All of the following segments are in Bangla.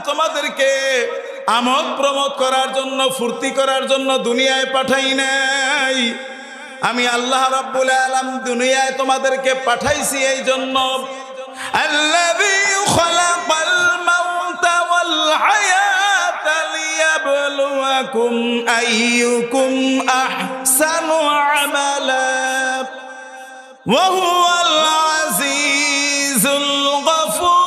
তোমাদেরকে আমোদ প্রমোদ করার জন্য, ফুর্তি করার জন্য দুনিয়ায় পাঠাই নাই। আমি আল্লাহ রাব্বুল আলামিন দুনিয়ায় তোমাদেরকে পাঠাইছি এই জন্য। আল্লাযী খালাকাল মাউতা ওয়াল হায়াতা লিয়াবলুয়াকুম আইয়ুকুম আহসানু আমালা ওয়া হুয়াল আজিজুল গফুর।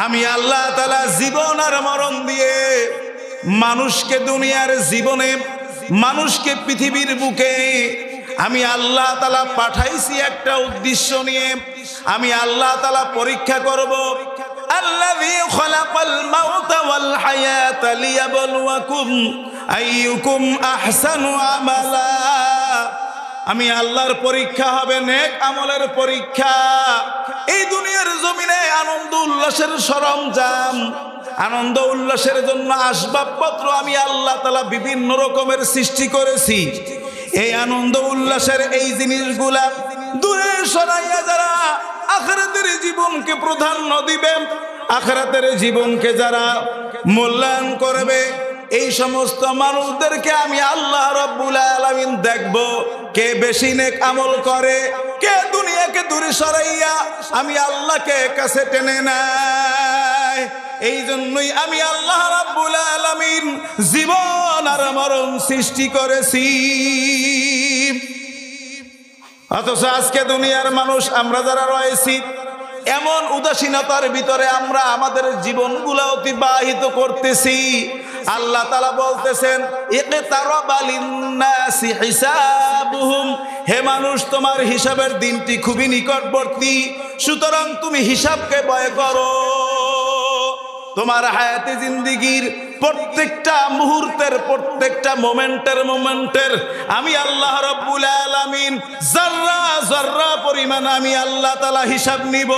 আমি আল্লাহ তাআলা জীবন আর মরণ দিয়ে মানুষকে দুনিয়ার জীবনে, মানুষকে পৃথিবীর বুকে আমি আল্লাহ তাআলা পাঠাইছি একটা উদ্দেশ্য নিয়ে। আমি আল্লাহ তাআলা পরীক্ষা করব। আল্লাযী খালাকাল মাউতা ওয়াল হায়াতা লিয়াবলুয়াকুম আইয়ুকুম আহসানু আমালা। আমি আল্লাহর পরীক্ষা হবে, নেক আমলের পরীক্ষা। এই দুনিয়ার জমিনে আনন্দ উল্লাসের সরঞ্জাম, আনন্দ উল্লাসের জন্য আসবাবপত্র আমি আল্লাহ তাআলা বিভিন্ন রকমের সৃষ্টি করেছি। এই আনন্দ উল্লাসের এই জিনিসগুলা দূরে সরাইয়া যারা আখিরাতের জীবনকে প্রাধান্য দিবে, আখিরাতের জীবনকে যারা মূল্যায়ন করবে, এই সমস্ত মানুষদেরকে আমি আল্লাহ রাব্বুল আলামিন দেখব কে বেশি নেক আমল করে, কে দুনিয়াকে দূরে সরাইয়া আমি আল্লাহকে কাছে টেনে নেয়। এই জন্যই আমি আল্লাহ রাব্বুল আলামিন জীবন আর মরণ সৃষ্টি করেছি। অথচ আজকে দুনিয়ার মানুষ আমরা যারা রয়েছি এমন উদাসীনতার ভিতরে আমরা আমাদের জীবনগুলো অতিবাহিত করতেছি। আল্লাহ তাআলা বলতেছেন ইকতারাবা লিন্নাসি হিসাবুহুম, হে মানুষ তোমার হিসাবের দিনটি খুবই নিকটবর্তী, সুতরাং তুমি হিসাবকে ভয় করো। তোমার হায়াতে জিন্দেগির প্রত্যেকটা মুহূর্তের, প্রত্যেকটা মোমেন্টের আমি আল্লাহ রাব্বুল আলামিন যাররা যাররা পরিমাণ আমি আল্লাহ তাআলা হিসাব নিব।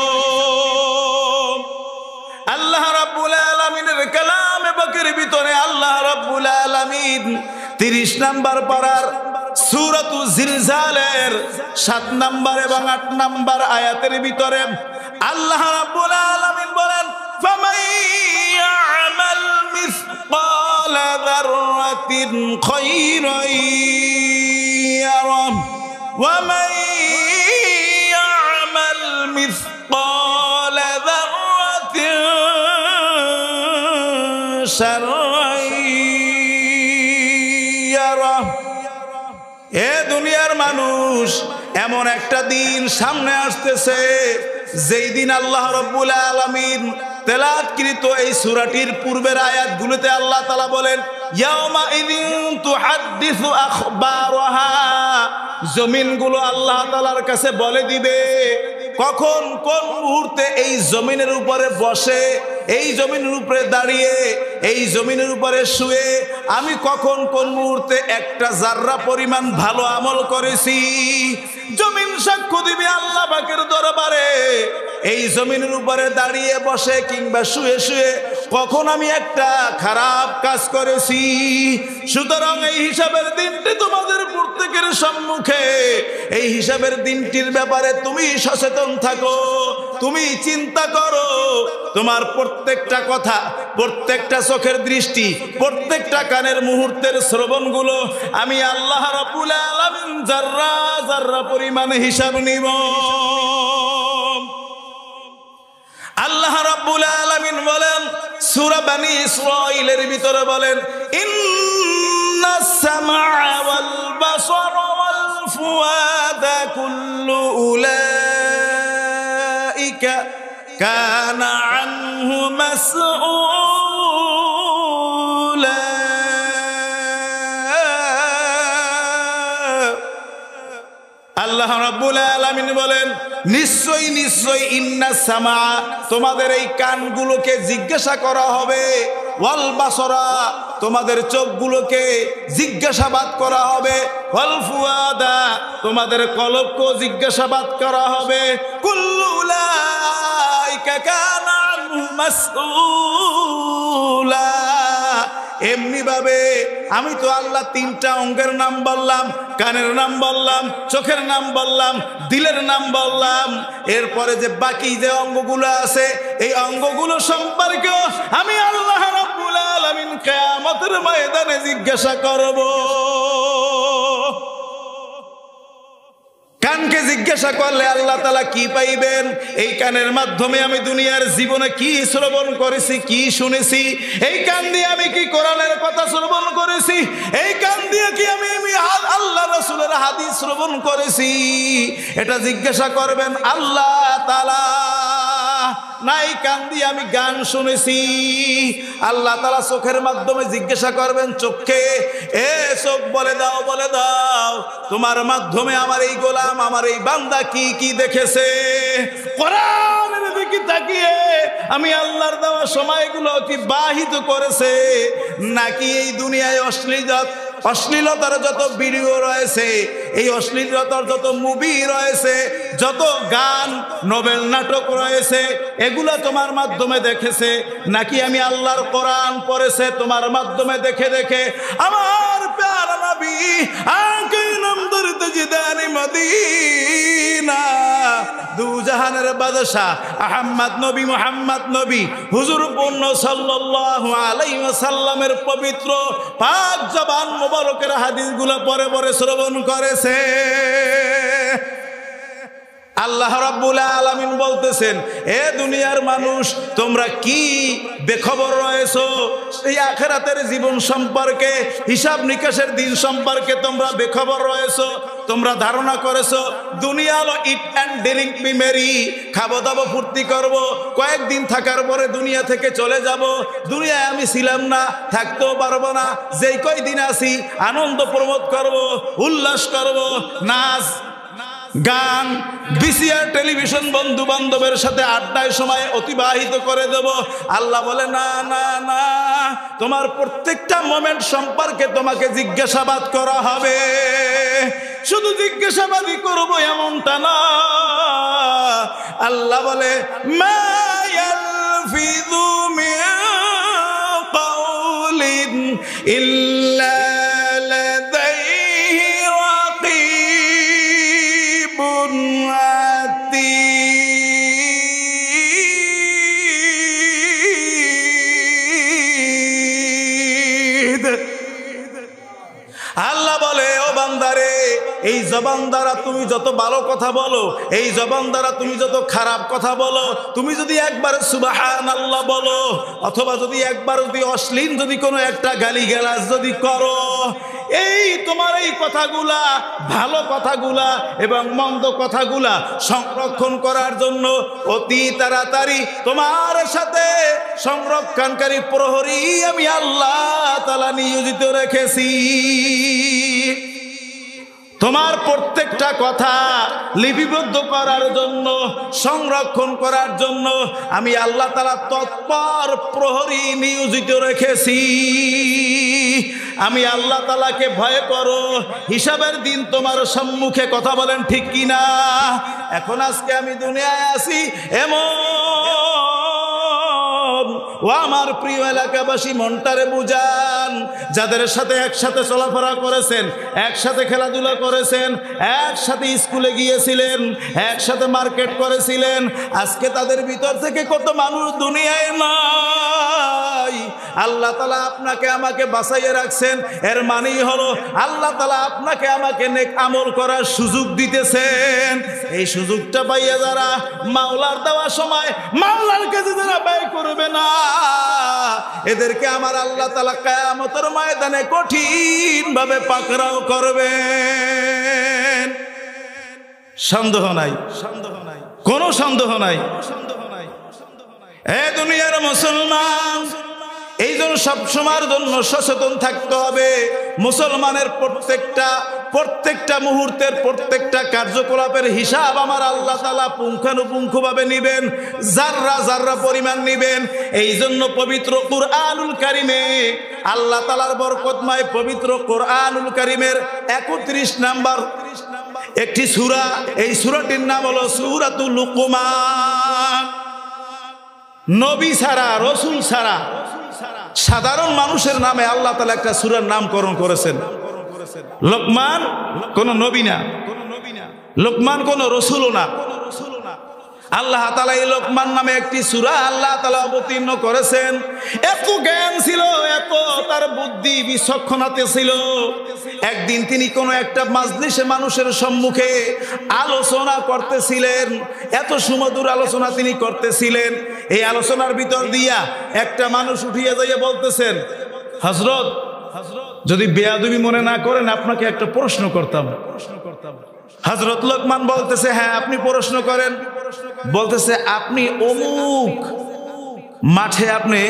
আল্লাহ রাব্বুল আলামিনের কালামে পাকের ভিতরে আল্লাহ রাব্বুল আলামিন 30 নম্বর পারার সূরাতু জিলজালের 7 নম্বর এবং 8 নম্বর আয়াতের ভিতরে আল্লাহ রাব্বুল আলামিন বলেন ফামান ইয়ামাল মিসকালা যাররাতিন খায়রান ইয়ারা ওয়া মান ইয়ামাল মিসকালা যাররাতিন শাররান ইয়ারা। এ দুনিয়ার মানুষ, এমন একটা দিন সামনে আসতেছে যেই দিন আল্লাহ রাব্বুল আলামিন তেলাওয়াতকৃত এই সূরাটির পূর্বের আয়াতগুলোতে আল্লাহ তাআলা বলেন ইয়াউমা ইযিন তুহাদ্দিসু আখবারাহা, জমিনগুলো আল্লাহ তাআলার কাছে বলে দিবে কখন কোন মুহূর্তে এই জমিনের উপরে বসে, এই জমিনের উপরে দাঁড়িয়ে, এই জমিনের উপরে শুয়ে আমি কখন কোন মুহূর্তে একটা জাররা পরিমাণ ভালো আমল করেছি। জমিন সাক্ষ্য দিবে আল্লাহ পাকের দরবারে এই জমিনের উপরে দাঁড়িয়ে বসে কিংবা শুয়ে শুয়ে কখন আমি একটা খারাপ কাজ করেছি। সুতরাং এই হিসাবের দিনটি তোমাদের প্রত্যেকের সম্মুখে, এই হিসাবের দিনটির ব্যাপারে তুমি সচেতন থাকো, তুমি চিন্তা করো। তোমার প্রত্যেকটা কথা, প্রত্যেকটা চোখের দৃষ্টি, প্রত্যেকটা কানের মুহূর্তের শ্রবণগুলো আমি আল্লাহ রাব্বুল আলামিন যাররা যাররা পরিমাণে হিসাব নিব। আল্লাহ রাব্বুল আলামিন বলেন সূরা বনী ইসরাঈলের ভিতরে বলেন ইন্নাস সামআ ওয়াল বাসারা ওয়াল ফুআদা কুল্লু উলাইকা কানা আনহু মাসউলা। আল্লাহ রাব্বুল আলামিন বলেন নিশ্চয়ই নিশ্চয়ই ইন্নাস সামা, তোমাদের এই কানগুলোকে জিজ্ঞাসা করা হবে, ওয়াল বাসরা, তোমাদের চোখগুলোকে জিজ্ঞাসাবাদ করা হবে, ওয়াল ফুআদা, তোমাদের কলবকে জিজ্ঞাসাবাদ করা হবে, কুল্লু উলাইকা কানা আনহু মাসউলা, এমনি ভাবে আমি তো আল্লাহ তিনটা অঙ্গের নাম বললাম, কানের নাম বললাম, চোখের নাম বললাম, দিলের নাম বললাম। এরপরে যে বাকি যে অঙ্গগুলো আছে এই অঙ্গগুলো সম্পর্কেও আমি আল্লাহ রাব্বুল আলামিন কিয়ামতের ময়দানে জিজ্ঞাসা করব। কানকে জিজ্ঞাসা করলে আল্লাহ তাআলা কি পাইবেন? এই কানের মাধ্যমে আমি দুনিয়ার জীবনে কি শ্রবণ করেছি, কি শুনেছি? এই কান দিয়ে আমি কি কোরআনের কথা শ্রবণ করেছি? এই কান দিয়ে কি আমি আল্লাহ রাসূলের হাদিস শ্রবণ করেছি? এটা জিজ্ঞাসা করবেন আল্লাহ তাআলা। নাই কান দিয়ে আমি গান শুনেছি। আল্লাহ তাআলা চোখের মাধ্যমে জিজ্ঞাসা করবেন চোখকে, এ চোখ বলে দাও, বলে দাও তোমার মাধ্যমে আমার এই গোলাম, আমার এই বান্দা কি কি দেখেছে? কোরআনের দিকে তাকিয়ে আমি আল্লাহর দেওয়া সময়গুলো অতিবাহিত করেছে, নাকি এই দুনিয়ায় অশ্লীলতার যত ভিডিও রয়েছে, এই অশ্লীলতার যত মুভি রয়েছে, যত গান নোবেল নাটক রয়েছে, এগুলা তোমার মাধ্যমে দেখেছে, নাকি আমি আল্লাহর কোরআন পড়েছে তোমার মাধ্যমে দেখে দেখে? আমার প্যারা নবী আঁকাই নাম ধরতে জিদানি মদিনা, দু জাহানের বাদশা আহমদ নবী মুহাম্মদ নবী হুজুর পূর্ণ সাল্লাল্লাহু আলাইহি ওয়াসাল্লামের পবিত্র পাক জবান মুবারকের হাদিসগুলো পরে পরে শ্রবণ করেছে। আল্লাহ রাব্বুল আলামিন বলতেছেন, এ দুনিয়ার মানুষ তোমরা কি বেখবর রয়েছো? এই আখিরাতের জীবন সম্পর্কে, হিসাব নিকাশের দিন সম্পর্কে তোমরা বেখবর রয়েছো। তোমরা ধারণা করেছো দুনিয়া হলো eat and drink be merry, খাবো দাবো ফুর্তি করব, কয়েকদিন থাকার পরে দুনিয়া থেকে চলে যাব। দুনিয়ায় আমি ছিলাম না, থাকতেও পারবো না। যেই কয়দিন আছি আনন্দ প্রমোদ করব, উল্লাস করব, নাচ গান, ভিসিআর টেলিভিশন, বন্ধু বান্ধবের সাথে আড্ডায় সময় অতিবাহিত করে দেব। আল্লাহ বলে না না না, তোমার প্রত্যেকটা মোমেন্ট সম্পর্কে তোমাকে জিজ্ঞাসাবাদ করা হবে। শুধু জিজ্ঞাসাবাদই করবো এমনটা না, আল্লাহ বলে মা ইয়ালফিযু মিন কাওলিন ইল্লা আল্লাহ বলে, ও বান্দারে, এই জবান দ্বারা তুমি যত ভালো কথা বলো, এই জবান দ্বারা তুমি যত খারাপ কথা বলো, তুমি যদি একবার সুবহানাল্লাহ বলো, অথবা যদি একবার যদি অশ্লীল যদি কোনো একটা গালিগালাজ যদি করো, এই তোমার এই কথাগুলা, ভালো কথাগুলা এবং মন্দ কথাগুলা সংরক্ষণ করার জন্য অতি তাড়াতাড়ি তোমার সাথে সংরক্ষণকারী প্রহরী আমি আল্লাহ তাআলা নিয়োজিত রেখেছি। তোমার প্রত্যেকটা কথা লিপিবদ্ধ করার জন্য, সংরক্ষণ করার জন্য আমি আল্লাহ তাআলা তৎপর প্রহরী নিয়োজিত রেখেছি। আমি আল্লাহ তাআলাকে ভয় করো, হিসাবের দিন তোমার সম্মুখে, কথা বলেন ঠিক কিনা? এখন আজকে আমি দুনিয়ায় আছি এমন, ও আমার প্রিয় এলাকাবাসী মনটারে বুঝান, যাদের সাথে একসাথে চলাফেরা করেছেন, একসাথে খেলাধুলা করেছেন, একসাথে স্কুলে গিয়েছিলেন, একসাথে মার্কেট করেছিলেন, আজকে তাদের ভিতর থেকে কত মানুষ দুনিয়ায় নাই। আল্লাহ তাআলা আপনাকে আমাকে বাঁচাইয়ে রাখছেন, এর মানেই হলো আল্লাহ তাআলা আপনাকে আমাকে নেক আমল করার সুযোগ দিতেছেন। এই সুযোগটা পাইয়া যারা মাওলার দেওয়া সময় মাওলার কাছে যারা ব্যয় করবে না, এদেরকে আমার আল্লাহ তাআলা কিয়ামতের ময়দানে কঠিন ভাবে পাকড়াও করবেন। সন্দেহ নাই, সন্দেহ নাই, কোনো সন্দেহ নাই। এ দুনিয়ার মুসলমান, এই জন্য সবসময়ের জন্য সচেতন থাকতে হবে। মুসলমানের প্রত্যেকটা মুহূর্তের প্রত্যেকটা কার্যকলাপের হিসাব আমার আল্লাহ তাআলা পুঙ্খানুপুঙ্খভাবে নিবেন, যাররা যাররা পরিমাণ নিবেন। এই জন্য পবিত্র কুরআনুল কারিমে আল্লাহ তাআলার বরকতময় পবিত্র কুরআনুল কারিমের 31 নাম্বার একটি সূরা, এই সূরাটির নাম হলো সূরাতুল লুকমান। নবী ছাড়া, রসুল ছাড়া সাধারণ মানুষের নামে আল্লাহ তাআলা একটা সূরার নামকরণ করেছেন। লোকমান কোন নবী না, লোকমান কোন রাসূলও না। আল্লাহ তাআলা এই লোকমান নামে একটি সূরা আল্লাহ তাআলা অবতীর্ণ করেছেন। এত জ্ঞান ছিল, এত তার বুদ্ধি বিচক্ষণতা ছিল। একদিন তিনি কোন একটা মাজলিসে মানুষের সম্মুখে আলোচনা করতেছিলেন। এত সুমধুর আলোচনা তিনি করতেছিলেন। এই আলোচনার ভিতর দিয়া একটা মানুষ উঠিয়া যাইয়া বলতেছেন, হযরত যদি বেয়াদবি মনে না করেন আপনাকে একটা প্রশ্ন করতাম। হযরত লোকমান বলতেছে, হ্যাঁ আপনি প্রশ্ন করেন। বলতেছে, আপনি অমুক মাঠে আপনি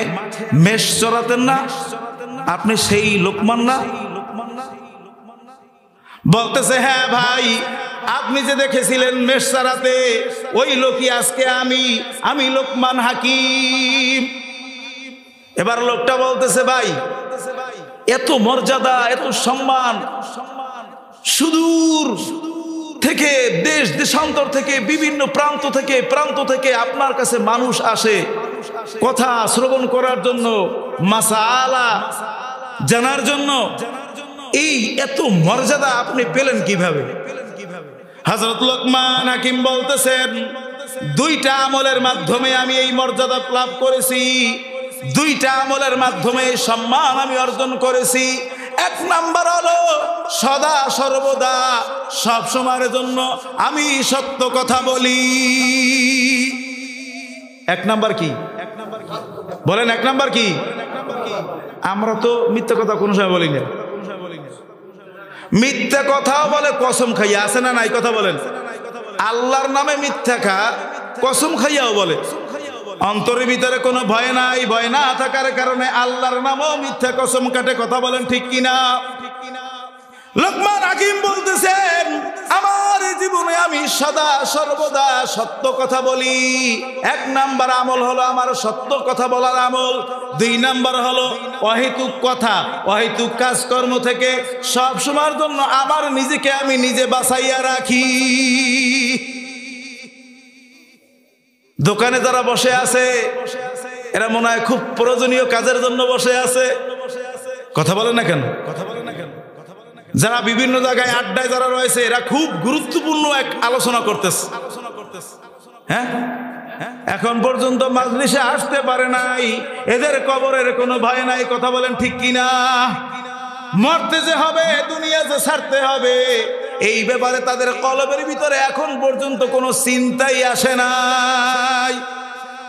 মেষ চড়াতেন না, আপনি সেই লোকমান না? বলতেছে, হ্যাঁ ভাই, আপনি যে দেখেছিলেন মেষ চড়াতে, ওই লোকই আজকে আমি লোকমান হাকিম। এবার লোকটা বলতেছে, ভাই এত মর্যাদা, এত সম্মান, সুদূর থেকে দেশ দেশান্তর থেকে বিভিন্ন প্রান্ত থেকে আপনার কাছে মানুষ আসে কথা শ্রবণ করার জন্য, মাসালা জানার জন্য। এই এত মর্যাদা আপনি পেলেন কিভাবে? হযরত লোকমান হাকিম বলতেছেন, দুইটা আমলের মাধ্যমে আমি এই মর্যাদা লাভ করেছি, দুইটা আমলের মাধ্যমে সম্মান আমি অর্জন করেছি। এক নাম্বার হলো সদা সর্বদা সব সময়ের জন্য আমি সত্য কথা বলি। এক নাম্বার কি বলেন? এক নাম্বার কি? আমরা তো মিথ্যা কথা কোনো সময় বলি না। মিথ্যা কথাও বলে কসম খাইয়া, আছে না নাই? কথা বলেন। আল্লাহর নামে মিথ্যা খা, কসম খাইয়াও বলে। অন্তরের ভিতরে কোনো ভয় নাই, ভয় না থাকার কারণে আল্লাহর নামও মিথ্যা কসম কাটে। কথা বলেন ঠিক কিনা? লোকমান হাকিম বলতেছেন, আমার জীবনে আমি সদা সর্বদা সত্য কথা বলি। এক নাম্বার আমল হলো আমার সত্য কথা বলার আমল। দুই নাম্বার হলো অহেতুক কথা, অহেতুক কাজকর্ম থেকে সব সময়ের জন্য আমার নিজেকে আমি নিজে বাঁচাইয়া রাখি। দোকানে যারা বসে আছে এরা মনে হয় খুব প্রয়োজনীয় কাজের জন্য বসে আছে। কথা বলেন না কেন? যারা বিভিন্ন জায়গায় আড্ডায় যারা রয়েছে এরা খুব গুরুত্বপূর্ণ এক আলোচনা করতেছে। হ্যাঁ, এখন পর্যন্ত মাজলিসে আসতে পারে নাই, এদের কবরের কোনো ভয় নাই। কথা বলেন ঠিক কিনা? মরতে যে হবে, দুনিয়া যে ছাড়তে হবে, এই ব্যাপারে তাদের কলবের ভিতরে এখন পর্যন্ত কোনো চিন্তাই আসে নাই।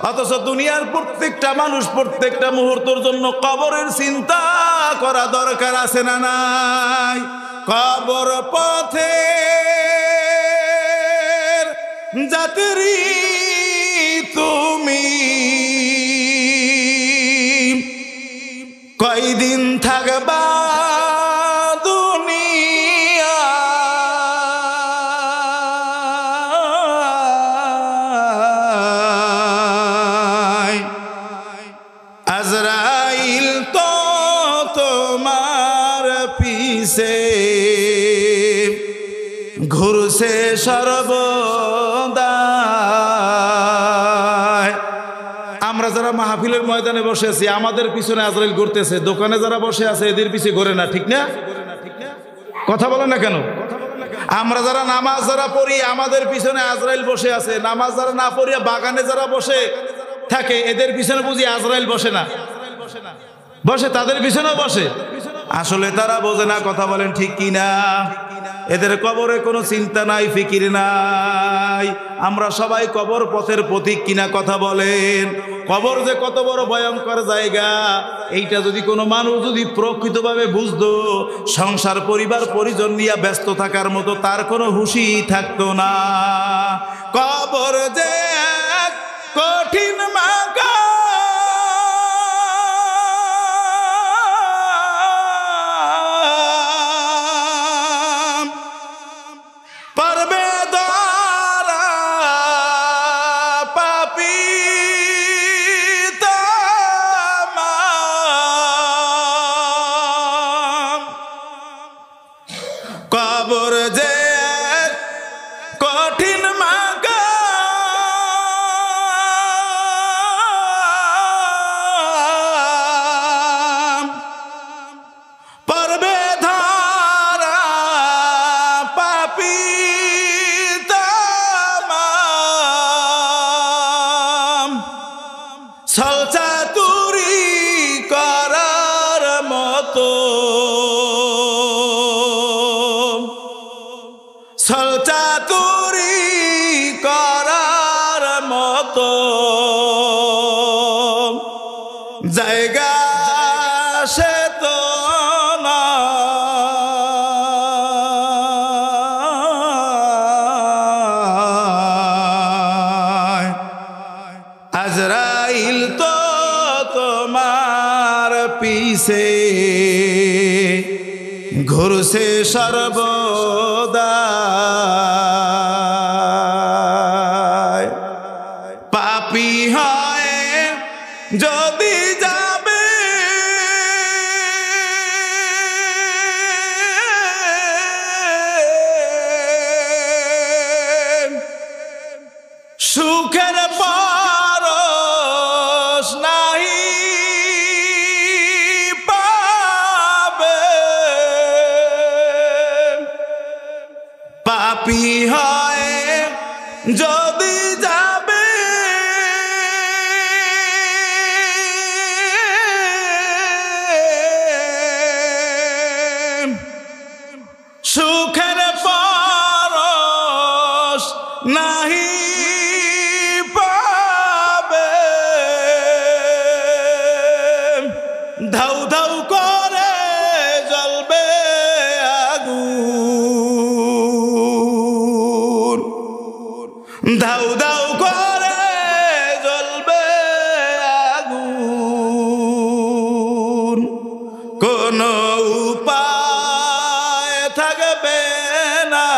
অথচ দুনিয়ার প্রত্যেকটা মানুষ প্রত্যেকটা মুহূর্তের জন্য কবরের চিন্তা করা দরকার আছে না নাই? কবর পথে যাত্রী তুমি, কয়দিন থাকবা আজরাইল তো তোমার পিছে ঘুরছে সর্বদা। আমরা যারা মাহফিলের ময়দানে বসে আছি আমাদের পিছনে আজরাইল ঘুরতেছে, দোকানে যারা বসে আছে এদের পিছে ঘোরে না, ঠিক না? কথা বলেন না কেন? আমরা যারা নামাজ যারা পড়ি আমাদের পিছনে আজরাইল বসে আছে, নামাজ যারা না পড়িয়া বাগানে যারা বসে থাকে এদের পিছনে বুঝি আজরাইল বসে না? বসে, তাদের পিছনেও বসে। আসলে তারা বোঝে না। কথা বলেন ঠিক কিনা? এদের কবরে কোনো চিন্তা নাই, ফিকির নাই। আমরা সবাই কবর পথের প্রতীক কিনা? কথা বলেন। কবর যে কত বড় ভয়ঙ্কর জায়গা, এইটা যদি কোনো মানুষ যদি প্রকৃতভাবে বুঝতো, সংসার পরিবার পরিজন নিয়ে ব্যস্ত থাকার মতো তার কোনো হুঁশি থাকতো না। কবর যে কঠিন মাকা, পারবে দ্বারা পাপি তামাম। কবর যে কঠিন মাকা, ছলচাতুরি করার মতো জায়গা সে তো না। আজরাইল তো তোমার পিছে ঘুরছে সর্বদা, পাপী হয় যদি যাবে সুখের পরশ নাহি পাবে, পাপী হয় যদি যাবে সুখের পরশ নাহি পাবে। ধাউ ধাউ করে জ্বলবে আগুন, ধাউ ধাউ করে জ্বলবে আগুন, কোনো উপায় থাকবে না।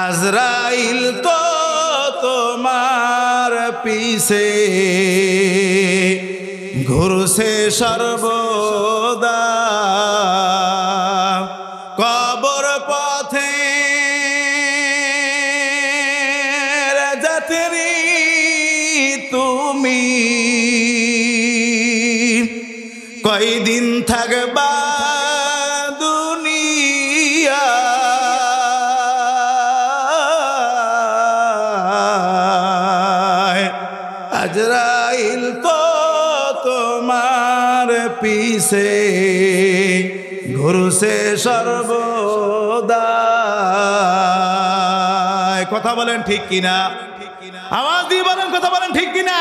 আজরাইল তো তোমার পিছে ঘুরছে সর্বদা, কবর পথে যাত্রী তুমি, কয়দিন থাকবা দুনিয়া। আজরাইল তো তোমার পিছে ঘুরছে সর্বদা। কথা বলেন ঠিক কিনা? আওয়াজ দিয়ে বলেন, কথা বলেন ঠিক কিনা?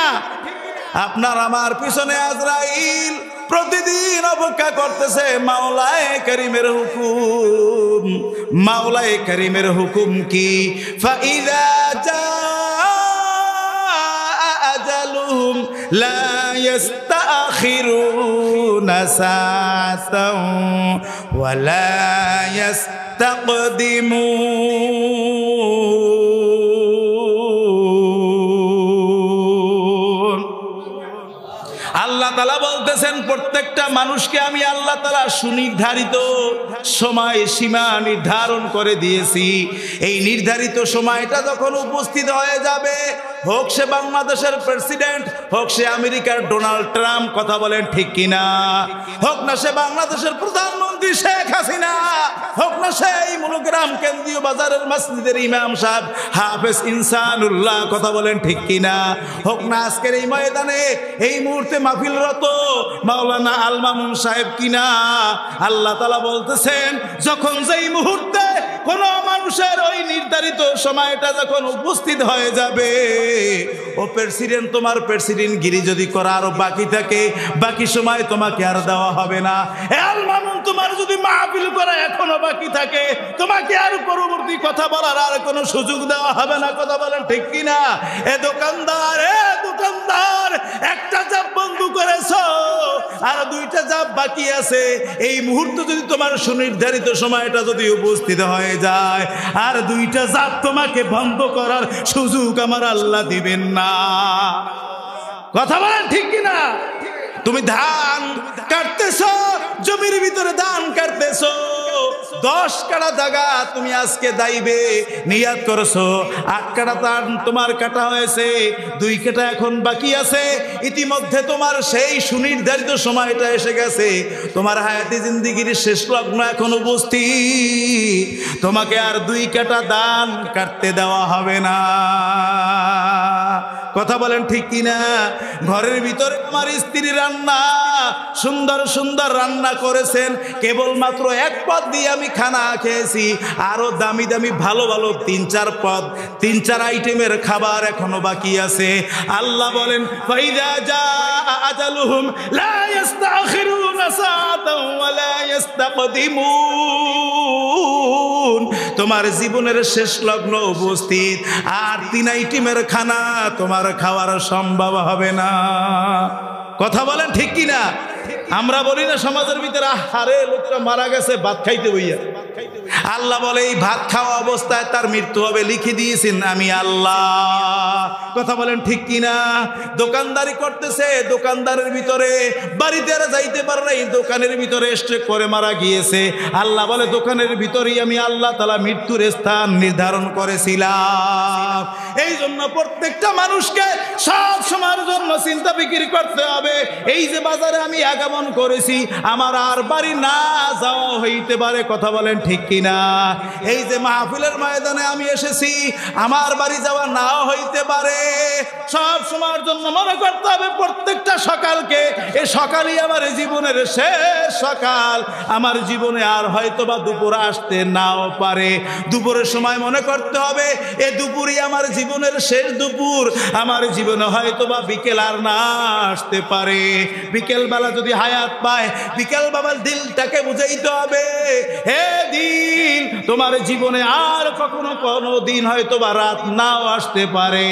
আপনার আমার পিছনে আজরাইল প্রতিদিন অপেক্ষা করতেছে মাওলায়ে কারীমের হুকুম। মাওলায়ে কারীমের হুকুম কি? ফাইযা আজালুহুম লা ইস্তাখিরুনা সাআতাও ওয়া লা ইস্তাকদিমুন। আল্লাহ তাআলা বলতেছেন প্রত্যেকটা মানুষকে আমি আল্লাহ তাআলা সুনির্ধারিত সময় সীমা নির্ধারণ করে দিয়েছি। এই নির্ধারিত সময়টা যখন উপস্থিত হয়ে যাবে, হোক সে বাংলাদেশের প্রেসিডেন্ট, হোক সে আমেরিকার ডোনাল্ড ট্রাম্প, কথা বলেন ঠিক কিনা? হোক না সে বাংলাদেশের প্রধানমন্ত্রী শেখ হাসিনা, হোক না সে এই মুলগ্রাম কেন্দ্রীয় বাজারের মসজিদের ইমাম সাহেব হাফেজ ইনসানুল্লাহ, কথা বলেন ঠিক কিনা? হোক না আজকের এই ময়দানে এই মুহূর্তে মাহফিলরত মাওলানা আল মামুন সাহেব কিনা, আল্লাহ তাআলা বলতেছেন যখন যেই মুহূর্তে কোন মানুষের ওই নির্ধারিত সময়টা যখন উপস্থিত হয়ে যাবে, ও প্রেসিডেন্ট, তোমার প্রেসিডেন্ট গিরি যদি করা আরো বাকি থাকে, বাকি সময় তোমাকে আর দেওয়া হবে না। আল মামুন, তোমার যদি মাহফিল করা এখনো বাকি থাকে, তোমাকে আর পরবর্তী কথা বলার আর কোনো সুযোগ দেওয়া হবে না, কথা বলেন ঠিক কিনা? এ দোকানদার, একটা জাব বন্ধ করেছো আর দুইটা জাব বাকি আছে, এই মুহূর্তে যদি তোমার সুনির্ধারিত সময়টা যদি উপস্থিত হয়ে যায়, আর দুইটা জাব তোমাকে বন্ধ করার সুযোগ আমার আল্লাহ দিবেন না, কথা বলেন ঠিক কিনা? তুমি ধান কাটতেছো, জমির ভিতরে ধান কাটতেছো, 10 কাঠা জায়গা তুমি আজকে দাইবে নিয়াত করছো, 8 কাঠা ধান তোমার কাটা হয়েছে, 2 কাঠা এখন বাকি আছে। ইতিমধ্যে তোমার সেই সুনির্ধারিত সময়টা এসে গেছে, তোমার হায়াতি জিন্দেগির শেষ লগ্ন এখন উপস্থিত, তোমাকে আর 2 কাঠা ধান কাটতে দেওয়া হবে না, কথা বলেন ঠিক কিনা? ঘরের ভিতরে আমার স্ত্রী রান্না সুন্দর সুন্দর রান্না করেছেন, কেবলমাত্র এক পদ দিয়ে আমি খানা খেয়েছি, আরো দামি দামি ভালো ভালো 3-4 পদ 3-4 আইটেমের খাবার এখনো বাকি আছে। আল্লাহ বলেন ফাইদা জাআ আজালুহুম লা ইস্তাখিরুনা সাআতাও ওয়া লা ইস্তাকদিমুন। তোমার জীবনের শেষ লগ্ন উপস্থিত, আর 3 আইটেমের খানা তোমার খাওয়ার সম্ভব হবে না। কথা বলেন ঠিক কিনা? আমরা বলি না সমাজের ভিতরে, আরে লোকটা মারা গেছে ভাত খাইতে বইয়া। আল্লাহ বলে এই ভাত খাওয়া অবস্থায় তার মৃত্যু হবে, লিখে দিয়েছেন আমি আল্লাহ। কথা বলেন ঠিক কিনা? দোকানদারি করতেছে, দোকানদারের ভিতরে বাড়িতে আর যাইতে পারে না, এই দোকানের ভিতরে স্ট্রোক করে মারা গিয়েছে। আল্লাহ বলে দোকানের ভিতরেই আমি আল্লাহ তাআলা মৃত্যুর স্থান নির্ধারণ করেছিলাম। এই জন্য প্রত্যেকটা মানুষকে সব সময়ের জন্য চিন্তা ফিকির করতে হবে, এই যে বাজারে আমি আগমন করেছি, আমার আর বাড়ি না যাওয়া হইতে পারে। কথা বলেন ঠিক কিনা? এই যে মাহফিলের ময়দানে আমি এসেছি, আমার বাড়ি যাওয়া নাও হইতে পারে। সব সময়ের জন্য মনে করতে হবে প্রত্যেকটা সকালকে, এই সকালই আমার জীবনের শেষ সকাল, আমার জীবনে আর হয়তো বা দুপুর আসতে নাও পারে। দুপুরের সময় মনে করতে হবে এই দুপুরই আমার জীবনের শেষ দুপুর, আমার জীবনে হয়তো বা বিকেল আর না আসতে পারে। বিকেলবেলা যদি হায়াত পায়, বিকেল বাবার দিলটাকে বুঝাইতে হবে, হে দিন তোমার জীবনে আর কখনো কোনো দিন হয়তো বা রাত নাও আসতে পারে।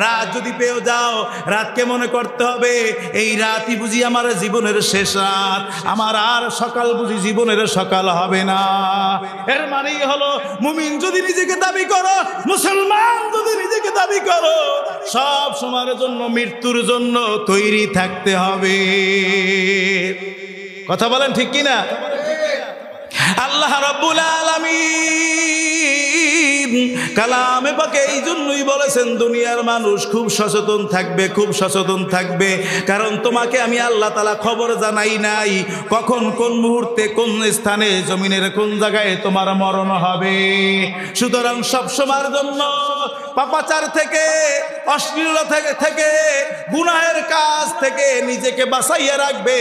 রাত যদি পেয়েও যাও, রাতকে মনে করতে হবে এই রাতই বুঝি আমার জীবনের শেষ রাত, আমার আর সকাল বুঝি জীবনের সকাল হবে না। এর মানেই হলো মুমিন যদি নিজেকে দাবি করো, মুসলমান যদি নিজেকে দাবি করো, সব সময়ের জন্য মৃত্যুর জন্য তৈরি থাকতে হবে। কথা বলেন ঠিক কিনা? আল্লাহ রাব্বুল আলামিন কালামে পাকে এই জন্যই বলেছেন দুনিয়ার মানুষ খুব সচেতন থাকবে, খুব সচেতন থাকবে, কারণ তোমাকে আমি আল্লাহ তাআলা খবর জানাই নাই কখন কোন মুহূর্তে কোন স্থানে জমিনের কোন জায়গায় তোমার মরণ হবে। সুতরাং সব সময়ের জন্য পাপাচার থেকে, অশ্লীলতা থেকে, গুনাহের কাজ থেকে নিজেকে বাঁচাইয়া রাখবে।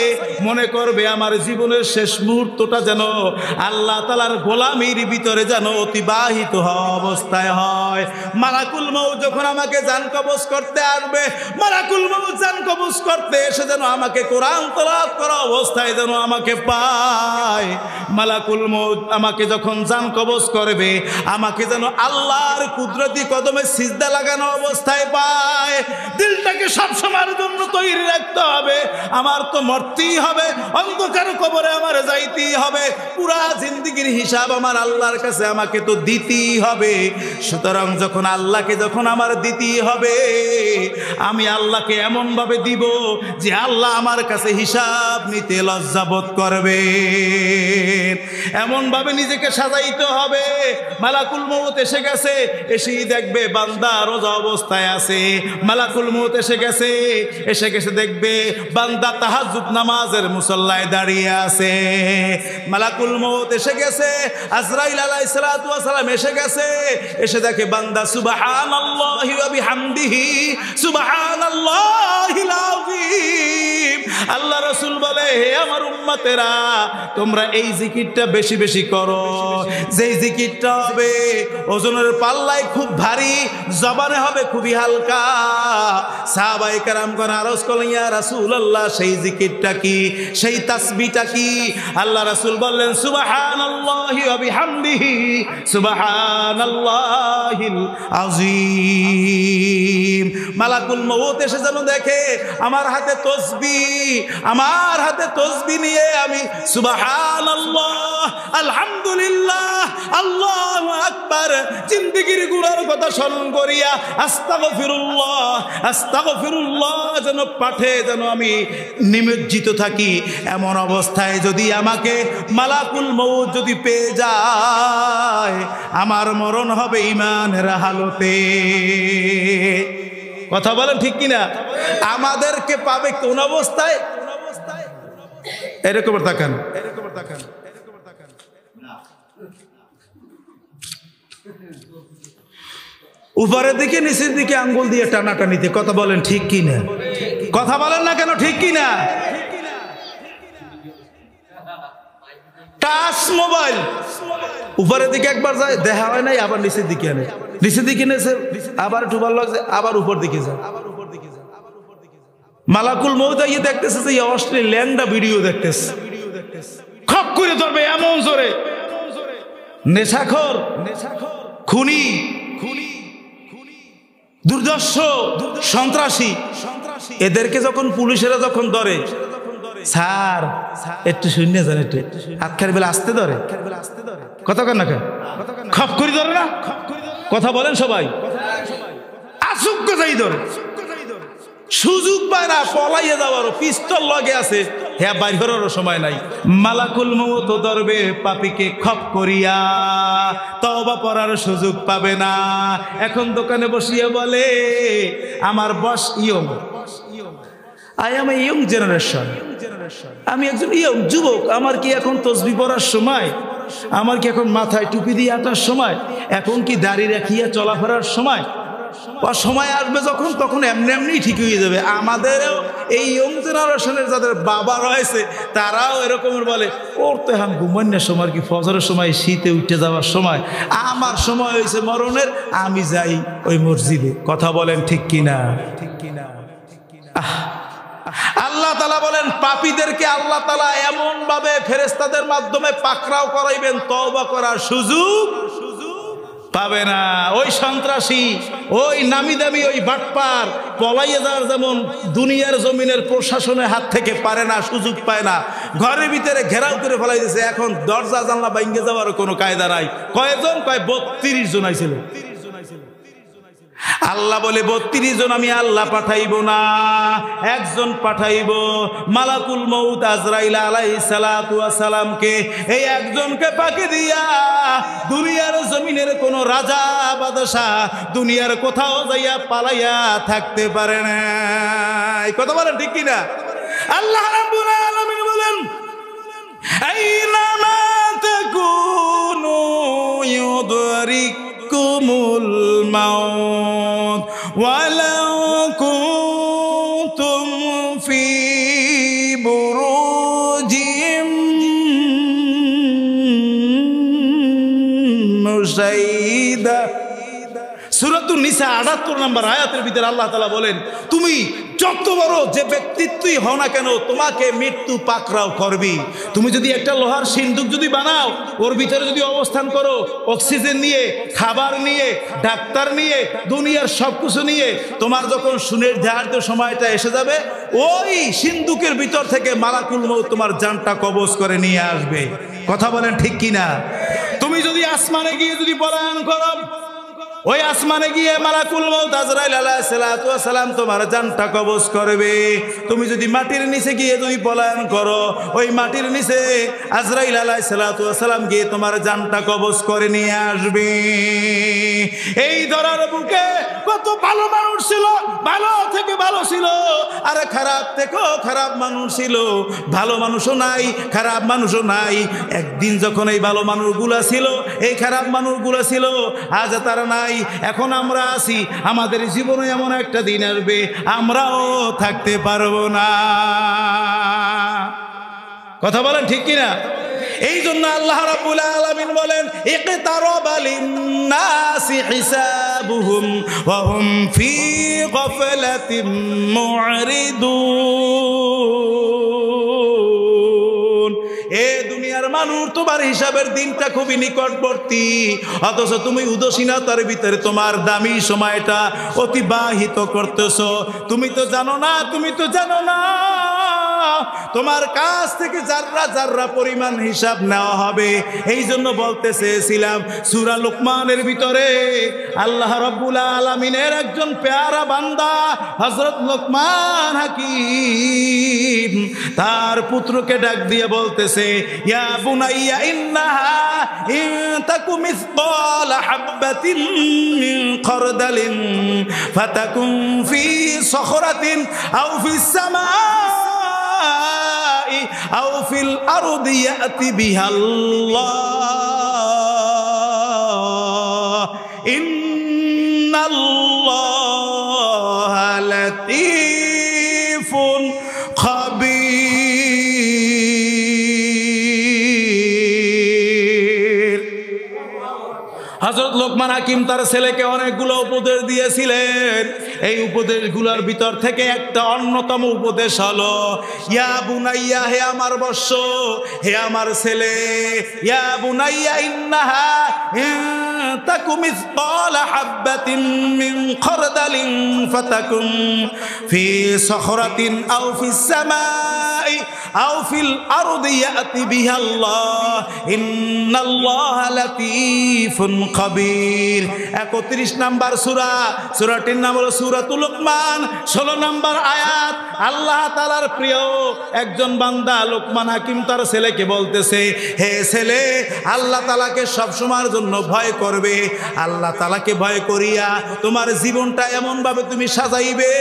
মনে করবে আমার জীবনের শেষ মুহূর্তটা যেন আল্লাহ তাআলার গোলামির ভিতরে যেন অতিবাহিত অবস্থায় হয়। মালাকুল মউত যখন আমাকে জান কবজ করতে আসবে, মালাকুল মউত জান কবজ করতে এসে যেন আমাকে কোরআন তেলাওয়াত করা অবস্থায় যেন আমাকে পায়। মালাকুল মউত আমাকে যখন জান কবজ করবে, আমাকে যেন আল্লাহর কুদরতি কদমে সিজদা লাগানো অবস্থায় পায়। দিলটাকে সব সময়ের জন্য তৈরি রাখতে হবে, আমার তো মরতেই হবে, অন্ধকার কবরে আমার যাইতেই হবে, পুরা জিন্দেগির হিসাব আমার আল্লাহর কাছে আমাকে তো দিতেই হবে। সুতরাং যখন আল্লাহকে যখন আমার দিতেই হবে, আমি আল্লাহকে এমন ভাবে দিব যে আল্লাহ আমার কাছে হিসাব নিতে লজ্জাবোধ করবে। এমন ভাবে নিজেকে সাজাইতে হবে, মালাকুল মউত এসে গেছে, এসেই দেখবে বান্দা রোজা অবস্থায় আছে। মালাকুল মউত এসে গেছে দেখবে বান্দা তাহাজ্জুদ নামাজের মুসল্লায় দাঁড়িয়ে আছে। মালাকুল মউত এসে গেছে, আজরাইল আলাইহিস সালাতু ওয়াস সালাম এসে গেছে, এসে দেখে বান্দা সুবহানাল্লাহি ওয়া বিহামদিহি সুবহানাল্লাহিল আযীম। আল্লাহ রাসূল বলে, হে আমার উম্মতেরা, তোমরা এই জিকিরটা বেশি বেশি করো, যেই জিকিরটা হবে ওজনের পাল্লায় খুব ভারী, জবানে হবে খুবই হালকা। সাহাবায়ে কেরামগণ আরজ করলেন, ইয়া রাসূলুল্লাহ, সেই জিকিরটা কি, সেই তাসবিহটা কি? আল্লাহ রাসূল বললেন, সুবহানাল্লাহি ওয়া বিহামদিহি সুবহানাল্লাহিল আযীম। মালাকুল মউত এসে যেন দেখে আমার হাতে তসবিহ নিয়ে আমি সুবহানাল্লাহ, আলহামদুলিল্লাহ, আল্লাহু আকবার, জিন্দেগির গুনার কথা স্মরণ করিয়া আস্তাগফিরুল্লাহ যেন পাঠে যেন আমি নিমজ্জিত থাকি। এমন অবস্থায় যদি আমাকে মালাকুল মউত যদি পেয়ে যায়, আমার মরণ হবে ঈমানের হালতে। কথা বলেন ঠিক কিনা? আমাদেরকে পাবে কোন অবস্থায়? এরকম তাকান, উপরের দিকে নিচের দিকে আঙ্গুল দিয়ে টানাটানিতে। কথা বলেন ঠিক কি না? কথা বলেন না কেন ঠিক কি না? টাচ মোবাইল উপরের দিকে একবার যায়, দেখা হয় নাই, আবার নিচের দিকে আনে, নিচের দিকে নেছে, আবার একটু ভালো লাগছে, আবার উপর দিকে যায়। মালাকুল মউত ইয়ে দেখতেছে যে অস্ট্রেলিয়া ল্যান্ডা ভিডিও দেখতেছে, খপ করে ধরবে এমন জোরে। নেশাখোর, খুনি, দুর্দর্শ, সন্ত্রাসী, এদেরকে যখন পুলিশেরা যখন ধরে, স্যার একটু শূন্য যান, একটু হাতখার বেলা আসতে ধরে, কথা কেন না কেন খপ করে ধরে না? কথা বলেন সবাই, আসুক যাই ধরে, সুযোগ পায় না পলাইয়ে যাওয়ারও, পিস্তল লগে আছে, হ্যাঁ বাইর করারও সময় নাই। মালাকুল মউত ধরবে পাপীকে খপ করিয়া, তওবা করার সুযোগ পাবে না। এখন দোকানে বসিয়ে বলে আমার boss young, I am a young generation, আমি একজন ইয়ং যুবক, আমার কি এখন তসবিহ পড়ার সময়? আমার কি এখন মাথায় টুপি দিয়ে হাঁটার সময়? এখন কি দাড়ি রাখিয়া চলাফেরার সময়? সময় আসবে যখন, তখন এমনি এমনি ঠিক হয়ে যাবে। আমাদেরও এই ইয়ং জেনারেশনের যাদের বাবা রয়েছে তারাও এরকমের বলে, ওর তো এখন ঘুমান্যের সময়, কি ফজরের সময়, শীতে উঠে যাওয়ার সময়, আমার সময় হয়েছে মরণের, আমি যাই ওই মসজিদে। কথা বলেন ঠিক কিনা? আল্লাহ তাআলা বলেন পাপীদেরকে আল্লাহ তাআলা এমন ভাবে ফেরেশতাদের মাধ্যমে পাকড়াও করাইবেন, তওবা করার সুযোগ পাবে না। ওই সন্ত্রাসী, ওই নামি দামি, ওই বাটপার পলাইয়ে যাওয়ার যেমন দুনিয়ার জমিনের প্রশাসনের হাত থেকে পারে না, সুযোগ পায় না, ঘরের ভিতরে ঘেরাও করে ফেলাই দিয়েছে। এখন দরজা জানলা ভাঙে যাওয়ার কোনো কায়দা নাই। কয়জন? কয় 32 জন আইছিল। আল্লাহ বলে 32 জন আমি আল্লাহ পাঠাইব না, একজন পাঠাইব, মালাকুল মউত আজরাইল আলাইহিস সালাতু ওয়াস সালামকে। এই একজনকে পাকি দিয়া দুনিয়ার জমিনের কোন রাজা বাদশাহ দুনিয়ার কোথাও যাইয়া পালাইয়া থাকতে পারে না। এই কথা বলেন ঠিক কিনা? আল্লাহ রাব্বুল আলামিন বলেন আইনা মা তাকুনু ইউদরিকুমুল মাউত ওয়ালাউ কুনতুম ফি বুরুজিম মুশাইদা। সূরাতুন নিসা ৭৮ নম্বর আয়াতের ভিতরে আল্লাহ তাআলা বলেন, তুমি যত বড় যে ব্যক্তিত্বই হও না কেন, তোমাকে মৃত্যু পাকড়াও করবি। তুমি যদি একটা লোহার সিন্দুক যদি বানাও, ওর ভিতরে যদি অবস্থান করো, অক্সিজেন নিয়ে, খাবার নিয়ে, ডাক্তার নিয়ে, দুনিয়ার সব কিছু নিয়ে, তোমার যখন সুনির্ধারিত সময়টা এসে যাবে, ওই সিন্দুকের ভিতর থেকে মালাকুল মউত তোমার জানটা কবজ করে নিয়ে আসবে। কথা বলেন ঠিক কিনা? তুমি যদি আসমানে গিয়ে যদি পলায়ন করো, ওই আসমানে গিয়ে মালাকুল মউত আজরাইল আলাইহিস সালাতু ওয়াস সালাম তোমার জানটা কবজ করবে। তুমি যদি মাটির নিচে গিয়ে যদি পলায়ন করো, ওই মাটির নিচে আজরাইল আলাইহিস সালাতু ওয়াস সালাম গিয়ে তোমার জানটা কবজ করে নিয়ে আসবে। এই ধরার বুকে কত ভালো মানুষ ছিল, ভালো থেকে ভালো ছিল, আর খারাপ থেকেও খারাপ মানুষ ছিল। ভালো মানুষও নাই, খারাপ মানুষও নাই। একদিন যখন এই ভালো মানুষগুলা ছিল, এই খারাপ মানুষগুলা ছিল, আজ তারা নাই। এখন আমরা আছি, আমাদের জীবনে এমন একটা দিন আসবে আমরাও থাকতে পারবো না। কথা বলেন ঠিক কিনা? এই জন্য আল্লাহ রাব্বুল আলামিন বলেন ইকতারাবা লিন-নাসি হিসাবুহুম ওয়া হুম ফি গাফলাতিন মু'রিদুন। এ দুনিয়ার মানুষ, তোমার হিসাবের দিনটা খুবই নিকটবর্তী, অথচ তুমি উদাসীনতার ভিতরে তোমার দামি সময়টা অতিবাহিত করতেছো। তুমি তো জানো না, তুমি তো জানো না তোমার কাছ থেকে যাররা যাররা পরিমাণ হিসাব নেওয়া হবে। এই জন্য বলতে চেয়েছিলাম, সূরা লুকমানের ভিতরে আল্লাহ রাব্বুল আলামিনের একজন পেয়ারা বান্দা হযরত লুকমান হাকিম তার পুত্রকে ডাক দিয়ে বলতেছে, ইয়া বুনাইয়া ইন্নাহা ইন তাকু মিসকালা হাববাতিন মিন খারদালিন ফাতাকুন ফি সখরাতিন আও ফিস সামা আও ফিল আরদি ইয়াতি বিহাল্লাহ ইন্নাল হযরত লোকমান হাকিম তার ছেলেকে অনেকগুলো উপদেশ দিয়েছিলেন। এই উপদেশগুলোর ভিতর থেকে একটা অন্যতম উপদেশ হলো, ইয়া বুনাইয়া, হে আমার বৎস, হে আমার ছেলে, ইয়া বুনাইয়া ইন্নাহা তাকুম মিসকালা হাববাতিন মিন খারদালিন ফাতাকুম ফি সখরাতিন আও ফিস সামাই আও ফিল আরদি ইয়াতি বিহাল্লাহ ইন্নাল্লাহা লাতীফুন খাবীর। 31 নম্বর সূরা, সূরাটির নাম হলো সূরাতুল লোকমান, 16 নম্বর আয়াত। আল্লাহ তাআলার প্রিয় একজন বান্দা লোকমান হাকিম তার ছেলেকে বলতেছে, হে ছেলে, আল্লাহ তাআলাকে সব সময়ের জন্য ভয় করবে। আল্লাহ তাআলাকে ভয় করিয়া তোমার জীবনটা এমন ভাবে তুমি সাজাইবে,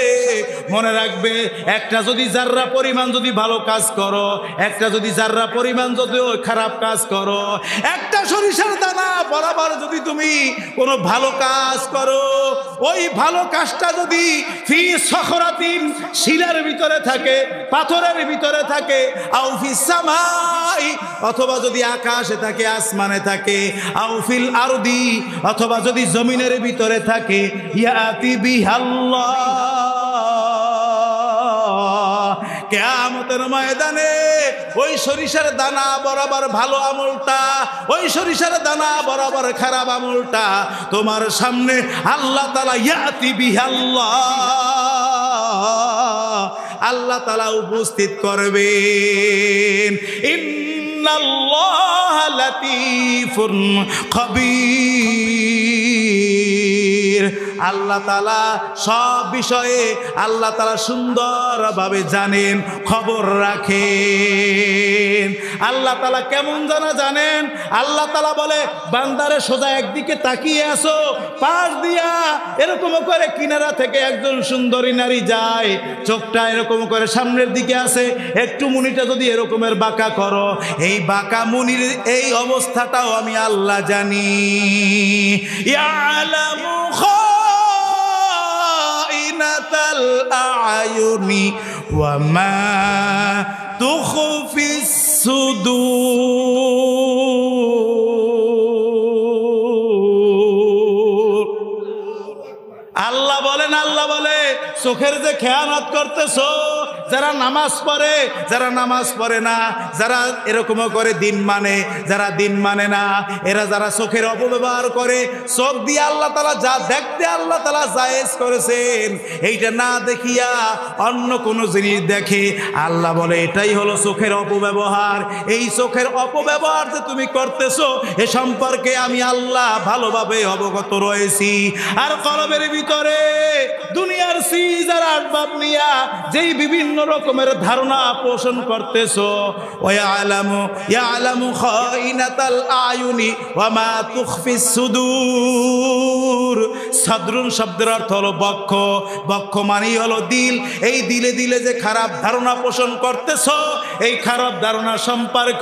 মনে রাখবে একটা যদি যাররা পরিমাণ যদি ভালো কাজ করো, একটা যদি যাররা পরিমাণ যদি খারাপ কাজ করো, একটা সরিষার দানা বরাবর যদি তুমি কোনো ভালো কাজ করো, ওই ভালো কাজটা যদি ফি সখরাতিন, শিলার ভিতরে থাকে, পাথরের ভিতরে থাকে, আও ফিস সামাই, অথবা যদি আকাশে থাকে, আসমানে থাকে, আও ফিল আরদি, অথবা যদি জমিনের ভিতরে থাকে, ইয়াতি বিহাল্লাহ, কিয়ামতের ময়দানে ওই সরিষার দানা বরাবর ভালো আমলটা, ওই সরিষার দানা বরাবর খারাপ আমলটা তোমার সামনে আল্লাহ তাআলা ইয়াতি বিহাল্লাহ, আল্লাহ তাআলা উপস্থিত করবেন। ইন্নাল্লাহা লাতীফুন খাবীর। আল্লাহ তাআলা সব বিষয়ে আল্লাহ তাআলা সুন্দরভাবে জানেন, খবর রাখেন। আল্লাহ তাআলা কেমন জানেন? আল্লাহ তাআলা বলে, বান্দারে সোজা একদিকে তাকিয়ে আসো, পাশ দিয়া এরকম করে কিনারা থেকে একজন সুন্দরী নারী যায়, চোখটা এরকম করে সামনের দিকে আসে, একটু মুনিটা যদি এরকমের বাঁকা করো, এই বাঁকা মুনির এই অবস্থাটাও আমি আল্লাহ জানি। ইয়ালামু খাইনাতাল আয়ুনি ওয়া মা তুখফিস সুদূর। আল্লাহ বলেন, আল্লাহ বলে, চোখের যে খেয়ানত করতেছো, যারা নামাজ পড়ে, যারা নামাজ পড়ে না, যারা এরকম করে দিন মানে, যারা দিন মানে না, এরা যারা চোখের অপব্যবহার করে, চোখ দিয়ে আল্লাহ তাআলা যা দেখতে আল্লাহ তাআলা জায়েজ করেছেন, এইটা না দেখিয়া অন্য কোনো জিনিস দেখে। আল্লাহ বলে, এটাই হলো চোখের অপব্যবহার। এই চোখের অপব্যবহার যে তুমি করতেছো, এ সম্পর্কে আমি আল্লাহ ভালোভাবে অবগত রয়েছি। আর কলবের ভিতরে দুনিয়ার চিজ আর আসবাব নিয়া যেই বিভিন্ন রকমের ধারণা পোষণ করতেছো, ইয়ালামু খাইনাতাল আয়ুনি ওয়া মা তুখফিস সুদূর। সাদরুন শব্দের অর্থ হলো বক্ষ, বক্ষ মানেই হলো দিল। এই দিলে দিলে যে খারাপ ধারণা পোষণ করতেছো, এই খারাপ ধারণা সম্পর্ক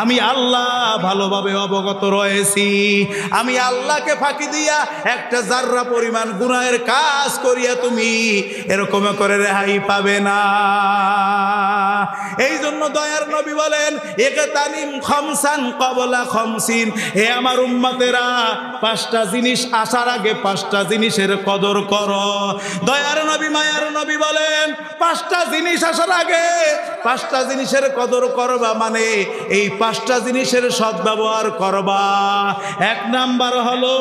আমি আল্লাহ ভালোভাবে অবগত রয়েছি। আমি আল্লাহকে ফাঁকি দিয়া একটা জাররা পরিমাণ গুনাহের কাজ করিয়া তুমি এরকম করে রেহাই পাবে না। এই জন্য দয়ার নবী বলেন, ইকতানিম খামসান ক্বাবলা খামসিন, হে আমার উম্মতেরা, পাঁচটা জিনিস আসার আগে পাঁচটা জিনিসের কদর করো। দয়ার নবী মায়ার নবী বলেন, পাঁচটা জিনিস আসার আগে পাঁচটা জিনিসের কদর করবা, মানে এই পাঁচটা জিনিসের সদ্ব্যবহার করবা। এক নাম্বার হলো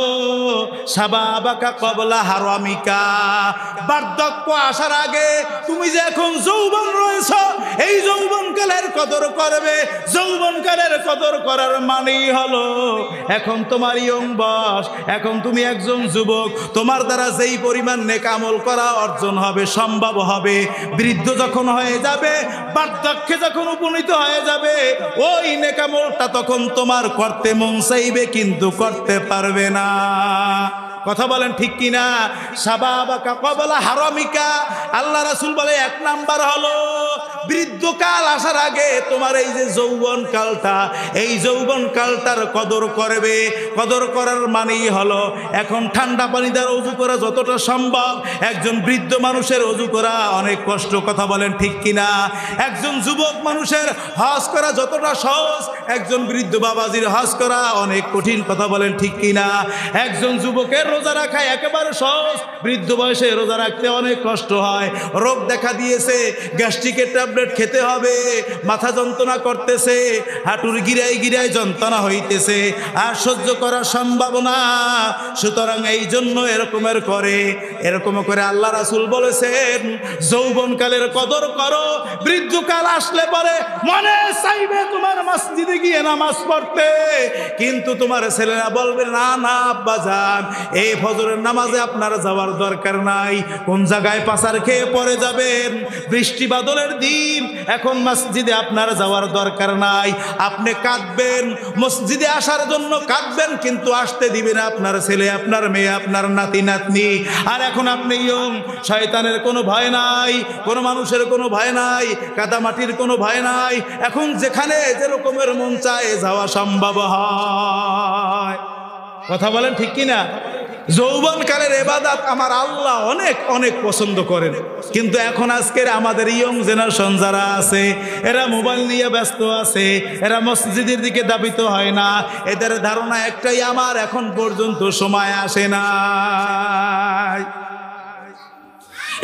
শাবাবাকা ক্বাবলা হারামিকা, বার্ধক্য আসার আগে তুমি যে এখন যৌবন রয়েছ, এই যৌবনকালের কদর করবে। যৌবনকালের কদর করার মানেই হলো এখন তোমার ইয়ং বয়স, এখন তুমি একজন যুবক, তোমার দ্বারা যেই পরিমাণ নেক আমল করা অর্জন হবে, সম্ভব হবে, বৃদ্ধ যখন হয়ে যাবে, বার্ধক্যে যখন উপনীত হয়ে যাবে, ওই নেক আমলটা তখন তোমার করতে মন চাইবে, কিন্তু করতে পারবে না। কথা বলেন ঠিক কিনা? শাবাবাকা ক্বাবলা হারামিকা, আল্লাহ রাসূল বলে এক নাম্বার হলো বৃদ্ধকাল আসার আগে তোমার এই যে যৌবন কালটা, এই যৌবন কালটার কদর করবে। কদর করার মানেই হলো এখন ঠান্ডা পানি দ্বারা অজু করা যতটা সম্ভব, একজন বৃদ্ধ মানুষের অজু করা অনেক কষ্ট, কথা বলেন ঠিক কিনা? একজন যুবক মানুষের হজ করা যতটা সহজ, একজন বৃদ্ধ বাবাজির হজ করা অনেক কঠিন, কথা বলেন ঠিক কিনা? একজন যুবকের রোজা রাখা একেবারে সহজ, বৃদ্ধ বয়সে রোজা রাখতে অনেক কষ্ট হয়। রোগ দেখা দিয়েছে, গ্যাস্ট্রিকের ট্যাবলেট খেতে হবে, মাথা যন্ত্রণা করতেছে, হাঁটুর গিরায় গিরায় যন্ত্রণা হইতেছে, আর সহ্য করা সম্ভব না। সুতরাং এই জন্য এরকম করে আল্লাহ রাসূল বলেছেন যৌবনকালের কদর করো। বৃদ্ধকাল আসলে পরে মনে চাইবে তোমার মসজিদে গিয়ে নামাজ পড়তে, কিন্তু তোমার ছেলেরা বলবে না না আব্বা যান, এই ফজরের নামাজে আপনার যাওয়ার দরকার নাই, কোন জায়গায় পাচার খেয়ে পড়ে যাবেন, বৃষ্টি বাদলের দিন, এখন মসজিদে আপনার যাওয়ার দরকার নাই। আপনি কাঁদবেন, মসজিদে আসার জন্য কাঁদবেন, কিন্তু আসতে দিবেন আপনার ছেলে, আপনার মেয়ে, আপনার নাতি নাতনি। আর এখন আপনি শয়তানের কোনো ভয় নাই, কোনো মানুষের কোনো ভয় নাই, কাদামাটির কোনো ভয় নাই। এখন যেখানে যে রকমের মন চায় যাওয়া সম্ভব হয়, কথা বলেন ঠিক কিনা? যৌবনকালের ইবাদত আমার আল্লাহ অনেক অনেক পছন্দ করেন, কিন্তু এখন আজকের আমাদের ইয়ং জেনারেশন যারা আছে, এরা মোবাইল নিয়ে ব্যস্ত আছে, এরা মসজিদের দিকে ধাবিত হয় না। এদের ধারণা একটাই, আমার এখন পর্যন্ত সময় আসে না।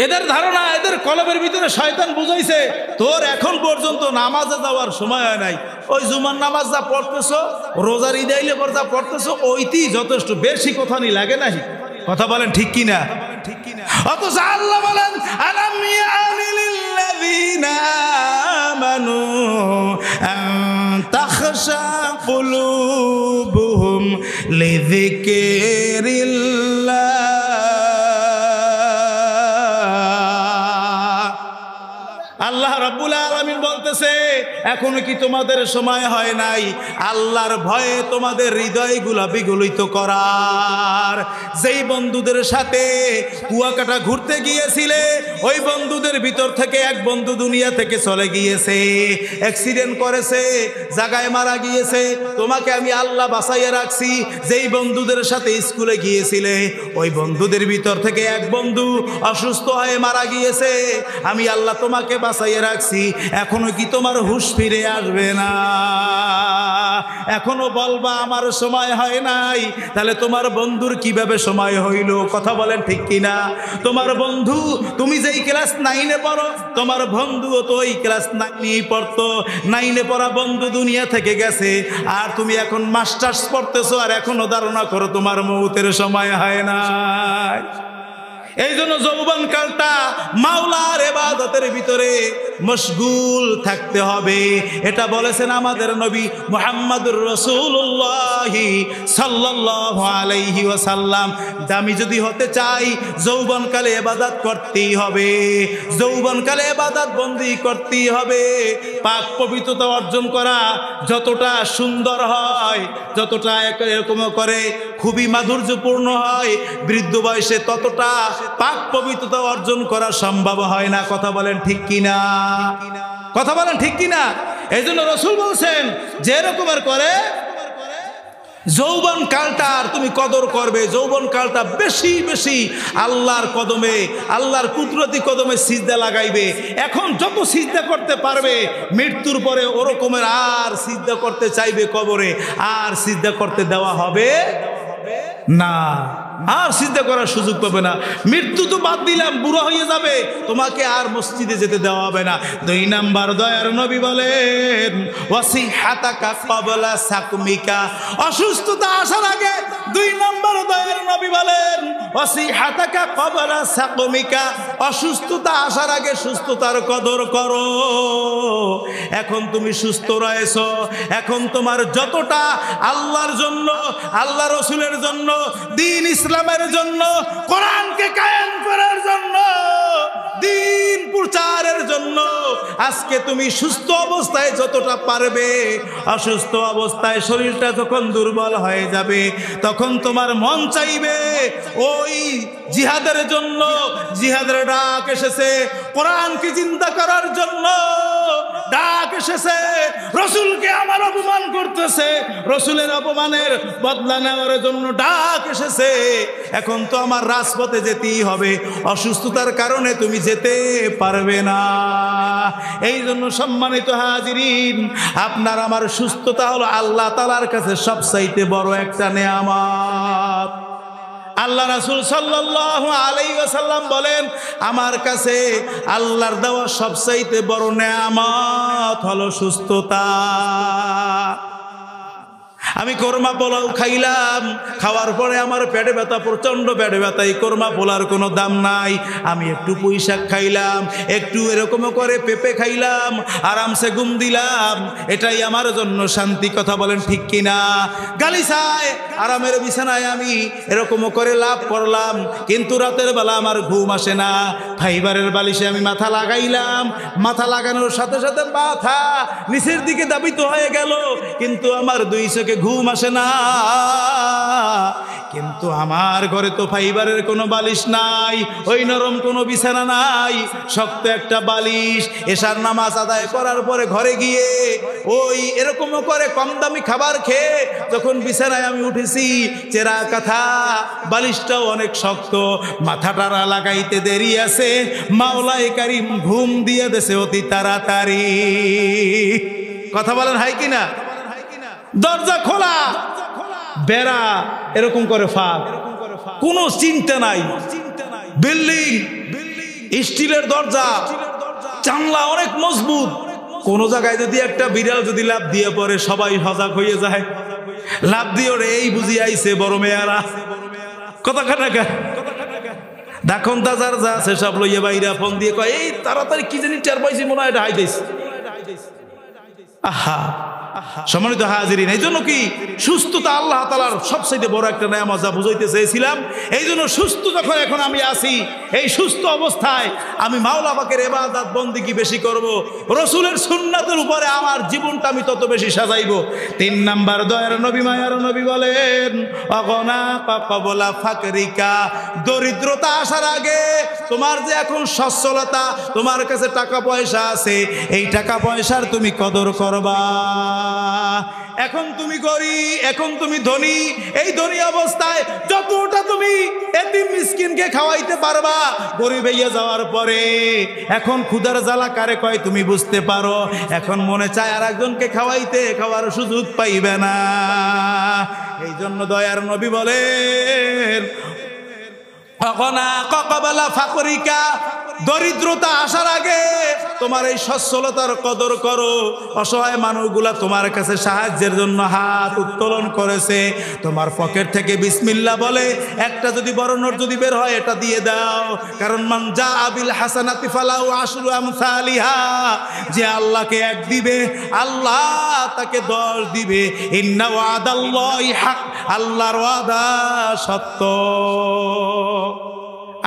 এদের ধারণা, এদের কলবের ভিতরে শয়তান বুঝাইছে তোর এখন পর্যন্ত নামাজে যাওয়ার সময় হয় নাই, ওই জুমার নামাজ যা পড়তেছো, রোজার ঈদ আইলে পর যা পড়তেছো, ওইতেই যথেষ্ট, বেশি কথা নি লাগে নাই, কথা বলেন ঠিক কিনা? অথচ আল্লাহ বলেন আলাম ইয়ানি লিল্লাযিনা আমানু আন তাখশা কুলুবুহুম লিযিকরিল্লাহ। আল্লাহ রাব্বুল আলামিন বলতেছে এখনো কি তোমাদের সময় হয় নাই আল্লাহর ভয়ে তোমাদের হৃদয়গুলা বিগলিত করার? যেই বন্ধুদের সাথে কুয়াকাটা ঘুরতে গিয়েছিলে, ওই বন্ধুদের ভিতর থেকে এক বন্ধু দুনিয়া থেকে চলে গিয়েছে, অ্যাক্সিডেন্ট করেছে, জায়গায় মারা গিয়েছে, তোমাকে আমি আল্লাহ বাঁচাইয়া রাখছি। যেই বন্ধুদের সাথে স্কুলে গিয়েছিলে, ওই বন্ধুদের ভিতর থেকে এক বন্ধু অসুস্থ হয়ে মারা গিয়েছে, আমি আল্লাহ তোমাকে বাঁচাইয়া রাখছি। এখনো কি তোমার হুঁশ ফিরে আসবে না? এখনো বলবা আমার সময় হয় নাই, তাহলে তোমার বন্ধুর কিভাবে সময় হইল? কথা বলেন ঠিক কিনা? তোমার বন্ধু, তুমি যেই ক্লাস 9-এ পড়ো, তোমার বন্ধুও তো ওই ক্লাস 9-এই পড়তো। 9-এ পড়া বন্ধু দুনিয়া থেকে গেছে, আর তুমি এখন মাস্টার্স পড়তেছো, আর এখনো ধারণা করো তোমার মৌতের সময় হয় নাই। এই জন্য যৌবনকালটা মাওলার ইবাদতের ভিতরে মশগুল থাকতে হবে। এটা বলেছেন আমাদের নবী মুহাম্মদুর রাসূলুল্লাহ সাল্লাল্লাহু আলাইহি ওয়াসাল্লাম। আমি যদি হতে চাই, যৌবনকালে ইবাদত করতেই হবে, যৌবনকালে ইবাদত বন্দি করতেই হবে। পাক পবিত্রতা অর্জন করা যতটা সুন্দর হয়, যতটা এরকম করে খুবই মাধুর্যপূর্ণ হয়, বৃদ্ধ বয়সে ততটা পাক পবিত্রতা অর্জন করা সম্ভব হয় না। কথা বলেন ঠিক কিনা? কথা বলেন ঠিক কিনা? এই জন্য রাসূল বলছেন যে রকমের করে যৌবন কালটার তুমি কদর করবে, যৌবন কালটা বেশি বেশি আল্লাহর কদমে, আল্লাহর কুদরতি কদমে সিজদা লাগাইবে। এখন যত সিজদা করতে পারবে, মৃত্যুর পরে ওরকমের আর সিজদা করতে চাইবে কবরে, আর সিজদা করতে দেওয়া হবে না, আর সিজদা করার সুযোগ পাবে না। মৃত্যু তো বাদ দিলাম, বুড়া হয়ে যাবে, তোমাকে আর মসজিদে যেতে দেওয়া হবে না। 2 নাম্বার দয়ার নবী বলেন ওয়াসিহাতাকা ক্বাবলা সাকমিকা, অসুস্থতা আসার আগে 2 নাম্বার দয়ার নবী বলেন ওয়াসিহাতাকা ক্বাবলা সাকমিকা, অসুস্থতা আসার আগে সুস্থতার কদর করো। এখন তুমি সুস্থ রয়েছো, এখন তোমার যতটা আল্লাহর জন্য, আল্লাহ রসুলের জন্য, দ্বীন ইসলামের জন্য, কোরআনকে কায়েম করার জন্য, দ্বীন প্রচারের জন্য আজকে তুমি সুস্থ অবস্থায় যতটা পারবে, অসুস্থ অবস্থায় শরীরটা যখন দুর্বল হয়ে যাবে, তখন তোমার মন চাইবে ওই জিহাদের জন্য, জিহাদের ডাক এসেছে কোরআনকে জিন্দা করার জন্য, ডাক এসেছে, রসুলকে আমার অপমান করতেছে, রসুলের অপমানের বদলা নেওয়ার জন্য ডাক এসেছে। এখন তো আমার রাজপথে যেতেই হবে, অসুস্থতার কারণে তুমি যেতে পারবে না। এই জন্য সম্মানিত হাজিরিন, আপনার আমার সুস্থতা হলো আল্লাহ তাআলার কাছে সবচাইতে বড় একটা নেয়ামত। আল্লাহ রাসূল সাল্লাল্লাহু আলাইহি ওয়াসাল্লাম বলেন, আমার কাছে আল্লাহর দেওয়া সবচাইতে বড় নেয়ামত হলো সুস্থতা। আমি কোরমা পোলাও খাইলাম, খাওয়ার পরে আমার পেটে ব্যথা, প্রচন্ড পেটে ব্যথা, এই কোরমা পোলার কোনো দাম নাই। আমি একটু পুঁই শাক খাইলাম, একটু এরকম করে পেঁপে খাইলাম, আরামসে ঘুম দিলাম, এটাই আমার জন্য শান্তি। কথা বলেন ঠিক কিনা? গালিচায় আরামের বিছানায় আমি এরকম করে লাভ করলাম, কিন্তু রাতের বেলা আমার ঘুম আসে না। ফাইবারের বালিশে আমি মাথা লাগাইলাম, মাথা লাগানোর সাথে সাথে মাথা নিচের দিকে দাবিত হয়ে গেল, কিন্তু আমার দুই চোখে ঘুম আসে না। কিন্তু আমার ঘরে তো ফাইবারের কোনো বালিশ নাই, ওই নরম কোনো বিছানা নাই, শক্ত একটা বালিশ। এশার নামাজ আদায় করার পরে ঘরে গিয়ে ওই এরকম করে কম দামি খাবার খেয়ে যখন বিছানায় আমি উঠেছি, চেরা কাঁথা, বালিশটাও অনেক শক্ত, মাথাটা লাগাইতে দেরি আছে, মাওলায়ে কারীম ঘুম দিয়ে দেছে অতি তাড়াতাড়ি। কথা বলেন হাই কিনা? দরজা খোলা, বেড়া এরকম করে ফাঁক, কোনো চিন্তা নাই। বিল্ডিং, স্টিলের দরজা, জানলা অনেক মজবুত। কোন জায়গায় যদি একটা বিড়াল যদি লাফ দিয়ে পড়ে, সবাই সজাগ হয়ে যায়, লাফ দিয়ে ওরে এই বুঝি আইছে বড় মেয়ারা। কথা কাটাকা দেখুন তাজার যা আছে সব লইয়া বাইরা ফোন দিয়ে কয়, এই তাড়াতাড়ি কি জানি টের পাইছি, মনে হয় এটা হাইতেছে। আহা সম্মানিত হাজিরিন, এই জন্য কি সুস্থতা আল্লাহ তাআলার সবচেয়ে বড় একটা নেয়ামত, যা বুঝাইতে চেয়েছিলাম। এই জন্য সুস্থ যখন এখন আমি আছি, এই সুস্থ অবস্থায় আমি মাওলা পাকের ইবাদত বন্দেগী বেশি করব, রসুলের সুন্নাতের উপরে আমার জীবনটা আমি তত বেশি সাজাইব। 3 নাম্বার, দয়ার নবী মায়ার নবী বলেন, অগনা কবলা ফাকরিকা, দরিদ্রতা আসার আগে তোমার যে এখন সচ্ছলতা, তোমার কাছে টাকা পয়সা আছে, এই টাকা পয়সার তুমি কদর করবা। এখন তুমি গরিব, এখন তুমি ধনী, এই ধনী অবস্থায় যতটা তুমি এতিম মিসকিনকে খাওয়াইতে পারবা, গরিব হইয়া যাওয়ার পরে এখন ক্ষুধার জ্বালা কারে কয় তুমি বুঝতে পারো। এখন মনে চায় আর একজনকে খাওয়াইতে, খাওয়ার সুযোগ পাইবে না। এই জন্য দয়ার নবী বলেন, ফাকরিকা, দরিদ্রতা আসার আগে তোমার এই সচ্ছলতার কদর করো। অসহায় মানুষগুলা তোমার কাছে সাহায্যের জন্য হাত উত্তোলন করেছে, তোমার পকেট থেকে বিসমিল্লাহ বলে একটা যদি বড় নোট যদি বের হয় এটা দিয়ে দাও, কারণ মান জা আবিল হাসানাতি ফালাহু আশরু আমসালিহা, যে আল্লাহকে 1 দিবে আল্লাহ তাকে 10 দিবে। ইন্না ওয়াদাল্লাহি হক, আল্লাহর ওয়াদা সত্য।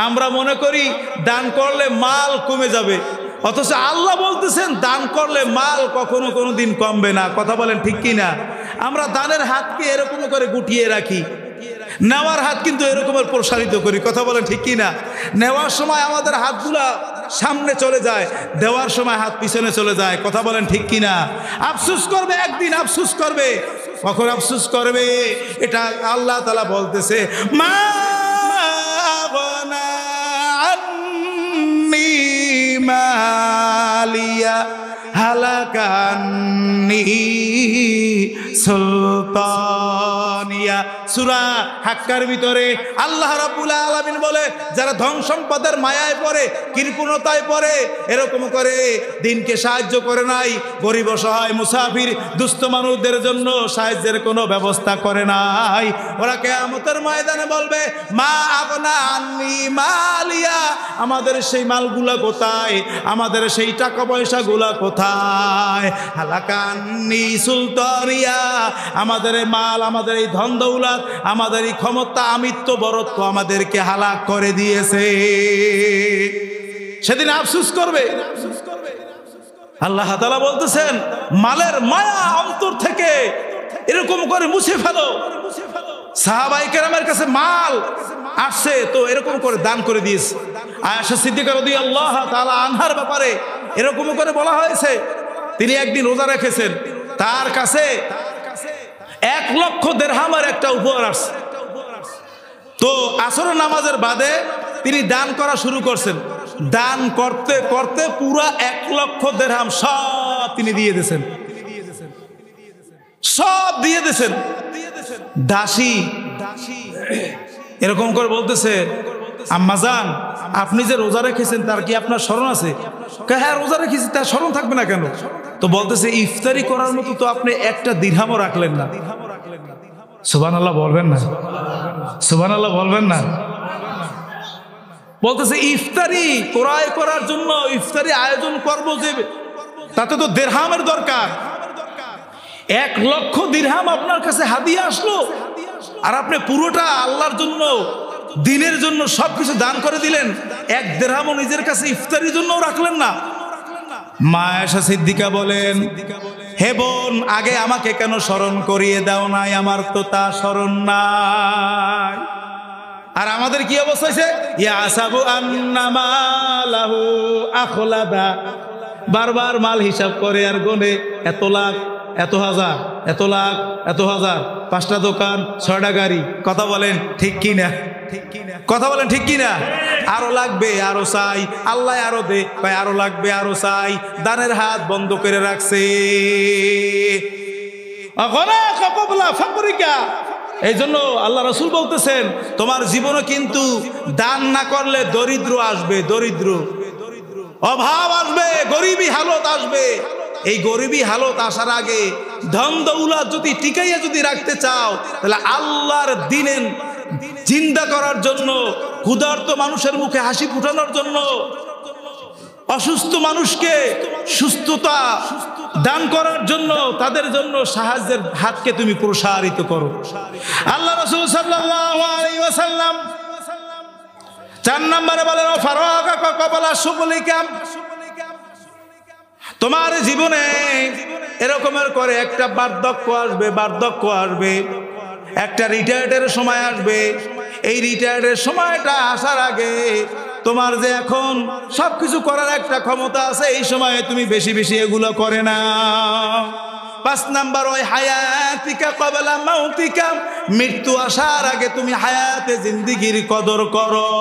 আমরা মনে করি দান করলে মাল কমে যাবে, অথচ আল্লাহ বলতেছেন দান করলে মাল কখনো কোনো দিন কমবে না। কথা বলেন ঠিক কিনা? আমরা দানের হাতকে এরকম করে গুটিয়ে রাখি, নেওয়ার হাত কিন্তু এরকমের প্রসারিত করি। কথা বলেন ঠিক কিনা? নেওয়ার সময় আমাদের হাতগুলা সামনে চলে যায়, দেওয়ার সময় হাত পিছনে চলে যায়। কথা বলেন ঠিক কিনা? আফসোস করবে, একদিন আফসোস করবে। কখন আফসোস করবে? এটা আল্লাহ তাআলা বলতেছে, মা মালিয়া হালাকান্নি সুলতানিয়া। সূরা হাক্কার ভিতরে আল্লাহ রাব্বুল আলামিন বলে, যারা ধন সম্পদের মায়ায় পড়ে, কৃপণতায় পড়ে, এরকম করে দিনকে সাহায্য করে নাই, গরিব অসহায় মুসাফির দুস্থ মানুষদের জন্য সাহায্যের কোনো ব্যবস্থা করে নাই, ওরা কিয়ামতের ময়দানে বলবে, মা আগনা আন্নি মালিয়া, আমাদের সেই মালগুলা কোথায়, আমাদের সেই টাকা পয়সাগুলা কোথায়? হালাকান্নি সুলতানিয়া, আমাদের এই মাল, আমাদের এই ধন দৌলত, আমাদের এই ক্ষমতা, আমিত্ব, বরত্ব আমাদেরকে হালাক করে দিয়েছে। সেদিন আফসোস করবে। আল্লাহ তাআলা বলতেছেন, মালের মায়া অন্তর থেকে এরকম করে মুছে ফেলো। সাহাবায়ে কেরামের কাছে মাল আসছে তো এরকম করে দান করে দিয়েছে। আয়েশা সিদ্দিকা রাদিয়াল্লাহু তাআলা আনহার ব্যাপারে এরকম করে বলা হয়েছে, তিনি একদিন রোজা রেখেছেন, তার কাছে 1 লক্ষ দিরহামের একটা উপহার আসছে। তো আসরের নামাজের বাদে তিনি দান করা শুরু করছেন। দান করতে করতে পুরা 1 লক্ষ দিরহাম সব তিনি দিয়ে দিয়েছেন, সব দিয়ে দিয়েছেন। দাসী এরকম করে বলতেছে, আম্মাজান আপনি যে রোজা রেখেছেন তার কি আপনার স্মরণ আছে? হ্যাঁ রোজা রেখেছি, তার স্মরণ থাকবে না কেন? তো বলতেছে ইফতারি করার মতো তো আপনি একটা দিরহামও রাখলেন না। সুবহানাল্লাহ বলবেন না? সুবহানাল্লাহ বলবেন না? বলতেছে ইফতারি ক্রয় করার জন্য, ইফতারি আয়োজন করবো যে, তাতে তো দিরহামের দরকার। 1 লক্ষ দিরহাম আপনার কাছে হাদিয়া আসলো, আর আপনি পুরোটা আল্লাহর জন্য, দিনের জন্য সবকিছু দান করে দিলেন, 1 দিরহামও নিজের কাছে ইফতারির জন্য রাখলেন না। মা আয়েশা সিদ্দিকা বলেন, হে বোন আগে আমাকে কেন স্মরণ করিয়ে দাও নাই, আমার তো তা স্মরণ নাই। আর আমাদের কি অবস্থা হয়েছে, ইয়াসাবু আন্নামা লাহু আখলাদা, বারবার মাল হিসাব করে আর গোনে, এত লাখ, এত হাজার, এত লাখ, এত হাজার, 5টা দোকান, 6টা গাড়ি। কথা বলেন ঠিক কি না? কথা বলেন ঠিক কি না? আরো লাগবে, আরো চাই, আল্লাহ আরো দে, ভাই আরো লাগবে, আরো চাই, দানের হাত বন্ধ করে রাখছে। এই জন্য আল্লাহ রাসূল বলতেছেন, তোমার জীবনে কিন্তু দান না করলে দরিদ্র আসবে, দরিদ্র, অভাব আসবে, গরিবী হালত আসবে। এই গরিবী হালত আসার আগে ধন দৌলত যদি টিকাইয়া যদি রাখতে চাও, তাহলে আল্লাহর দ্বীন জিন্দা করার জন্য, ক্ষুধার্ত মানুষের মুখে হাসি ফুটানোর জন্য, অসুস্থ মানুষকে সুস্থতা দান করার জন্য, তাদের জন্য সাহায্যের হাতকে তুমি প্রসারিত করো। আল্লাহ রাসূল সাল্লাল্লাহু আলাইহি ওয়াসাল্লাম 4 নম্বরে বলেন, ফারাকা কবলা সুবলিকাম, তোমার জীবনে এরকমের করে একটা বার্ধক্য আসবে, বার্ধক্য আসবে, একটা রিটায়ার্ডের সময় আসবে। এই রিটায়ার্ডের সময়টা আসার আগে তোমার যে এখন সবকিছু করার একটা ক্ষমতা আছে, এই সময়ে তুমি বেশি বেশি এগুলো করে না। 5 নাম্বার, ওই হায়াতিকা ক্বাবলা মাউতিকা, মৃত্যু আসার আগে তুমি হায়াতে জিন্দেগির কদর করো।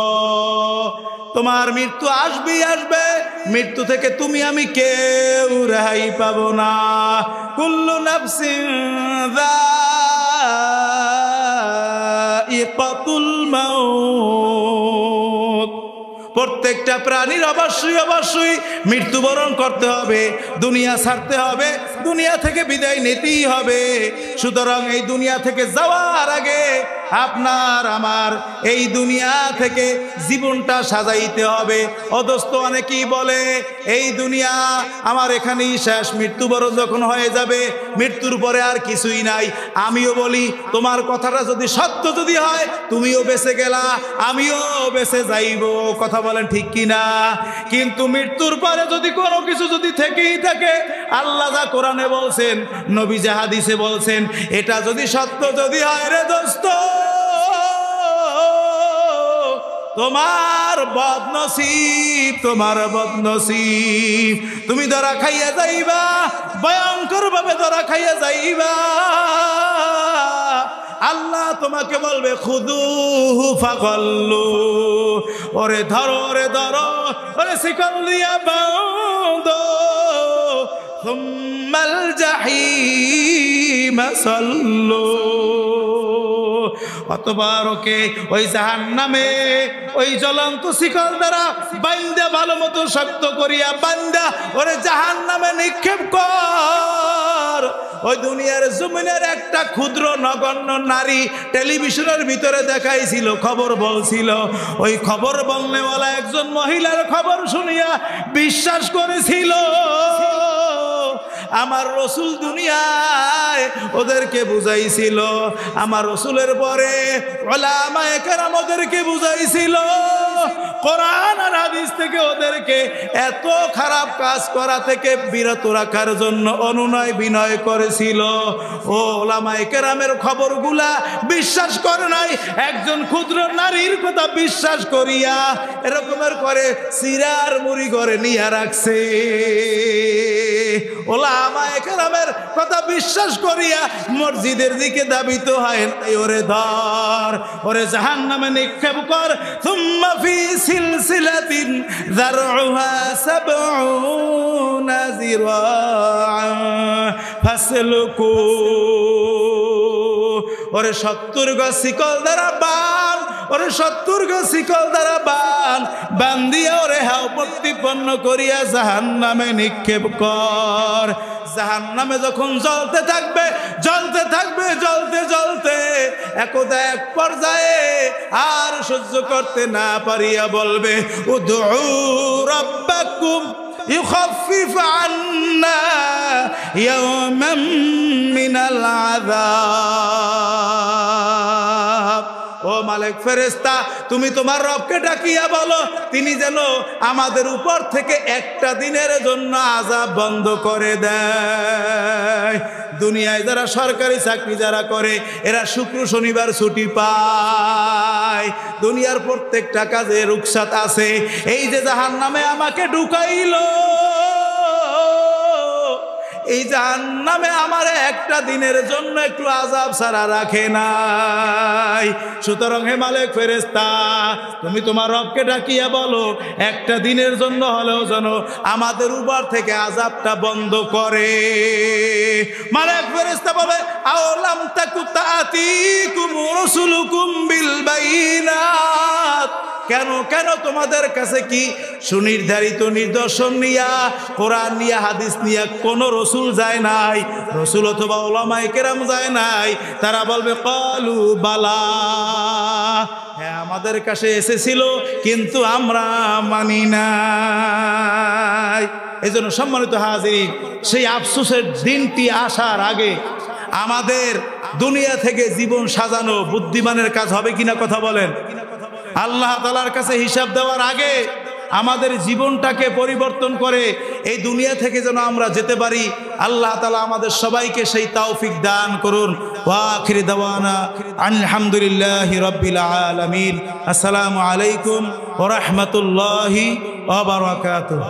তোমার মৃত্যু আসবেই আসবে, মৃত্যু থেকে তুমি আমি কেউ রেহাই পাবো না। কুল্লু নাফসিন যায়িকাতুল মাউত, প্রত্যেকটা প্রাণীর অবশ্যই অবশ্যই মৃত্যুবরণ করতে হবে, দুনিয়া ছাড়তে হবে, দুনিয়া থেকে বিদায় নিতেই হবে। সুতরাং এই দুনিয়া থেকে যাওয়ার আগে আপনার আমার এই দুনিয়া থেকে জীবনটা সাজাইতে হবে। অদস্ত অনেকেই বলে এই দুনিয়া আমার এখানেই শেষ, মৃত্যুবরণ যখন হয়ে যাবে মৃত্যুর পরে আর কিছুই নাই। আমিও বলি তোমার কথাটা যদি সত্য যদি হয়, তুমিও বেঁচে গেলা, আমিও বেঁচে যাইব। কথা বলেন ঠিক কিনা? কিন্তু মৃত্যুর পরে যদি কোনো কিছু যদি থেকেই থাকে, আল্লাহ যা কোরআনে বলছেন, নবী যে হাদিসে বলছেন, এটা যদি সত্য যদি হয় রে দোস্ত, তোমার বদনসিব, তোমার বদনসিব, তুমি ধরা খাইয়া যাইবা, ভয়ঙ্কর ভাবে ধরা খাইয়া যাইবা। আল্লাহ তোমাকে বলবে খুদুহু ফাগাল্লু, ওরে ধরো, ওরে ধরো, ওরে শিকল দিয়া বাঁধো, সুম্মাল জাহিম সাল্লু, অতবার ওকে ওই জাহান্নামে ওই জ্বলন্ত শিকল দ্বারা বান্দা ভালো মতো শক্ত করিয়া বান্দা ওরে জাহান্নামে নিক্ষেপ কর। ওই দুনিয়ার জমিনের একটা ক্ষুদ্র নগণ্য নারী টেলিভিশনের ভিতরে দেখাইছিল, খবর বলছিল, ওই খবর বলনেওয়ালা একজন মহিলার খবর শুনিয়া বিশ্বাস করেছিল আমার রসুল দুনিয়ায় ওদেরকে বুঝাইছিল, আমার রসুলের পরে উলামায়ে কেরাম ওদেরকে বুঝাইছিল, কোরআন আর হাদিস থেকে ওদেরকে এত খারাপ কাজ করা থেকে বিরত রাখার জন্য অনুনয় বিনয় করেছিল। ও উলামায়ে কেরামের খবরগুলা বিশ্বাস করে নাই, একজন ক্ষুদ্র নারীর কথা বিশ্বাস করিয়া এরকমের করে সিরার মুড়ি করে নিয়ে রাখছে। ওলামায়ে কেরামের কথা বিশ্বাস করিয়া মসজিদের দিকে ধাবিত হয় নাই। ওরে ধর, ওরে জাহান্নামে নিক্ষেপ কর। সুম্মা ফি সিলসিলাতিন যারউহা সাবউনা যিরাআন ফাসলুকু। ওরে 70 গজ শিকল দ্বারা বান, ওরে 70 গজ শিকল দ্বারা বান্ধিয়া ওরে হাও প্রতিপন্ন করিয়া জাহান্নামে নিক্ষেপ কর। জাহান্নামে যখন জ্বলতে থাকবে, জ্বলতে থাকবে, জ্বলতে জ্বলতে একদা এক পর্যায়ে আর সহ্য করতে না পারিয়া বলবে, উদউ রাব্বাকুম ইউখাফিফ আন্না ইয়াওমান মিনাল আযাব। ও মালিক ফেরেশতা, তুমি তোমার রবকে ডাকিয়া বলো তিনি যেন আমাদের উপর থেকে একটা দিনের জন্য আযাব বন্ধ করে দেয়। দুনিয়ায় যারা সরকারি চাকরি যারা করে এরা শুক্র শনিবার ছুটি পায়, দুনিয়ার প্রত্যেকটা কাজে রুখসাত আছে। এই যে জাহান্নামে আমাকে ঢুকাইলো, এই জাহান্নামে আমার একটা দিনের জন্য একটু আযাব ছাড়া রাখে নাই। সুতরাং হে মালিক ফেরেশতা, তুমি তোমার রবকে ডাকিয়া বলো একটা দিনের জন্য হলেও যেন আমাদের উপর থেকে আযাবটা বন্ধ করে। মালিক ফেরেশতা বলে, আওলাম তাকু তাআতিকুম রাসূলুকুম বিল বাইনাত। কেন কেন তোমাদের কাছে কি সুনির্ধারিত নিদর্শন নিয়া, কোরআন নিয়া, হাদিস নিয়া কোন রসুল যায় নাই? রসুল অথবা উলামায়ে কেরাম যায় নাই? তারা বলবে ক্বালু বালা, হ্যাঁ আমাদের কাছে এসেছিল কিন্তু আমরা মানি নাই। এই জন্য সম্মানিত হাজিরিন, সেই আফসোসের দিনটি আসার আগে আমাদের দুনিয়া থেকে জীবন সাজানো বুদ্ধিমানের কাজ হবে কিনা কথা বলেন? আল্লাহ তাআলার কাছে হিসাব দেওয়ার আগে আমাদের জীবনটাকে পরিবর্তন করে এই দুনিয়া থেকে যেন আমরা যেতে পারি। আল্লাহ তাআলা আমাদের সবাইকে সেই তৌফিক দান করুন। ওয়া আখির দাওয়ানা আলহামদুলিল্লাহি রাব্বিল আলামিন। আসসালামু আলাইকুম ওয়া রাহমাতুল্লাহি ওয়া বারাকাতুহু।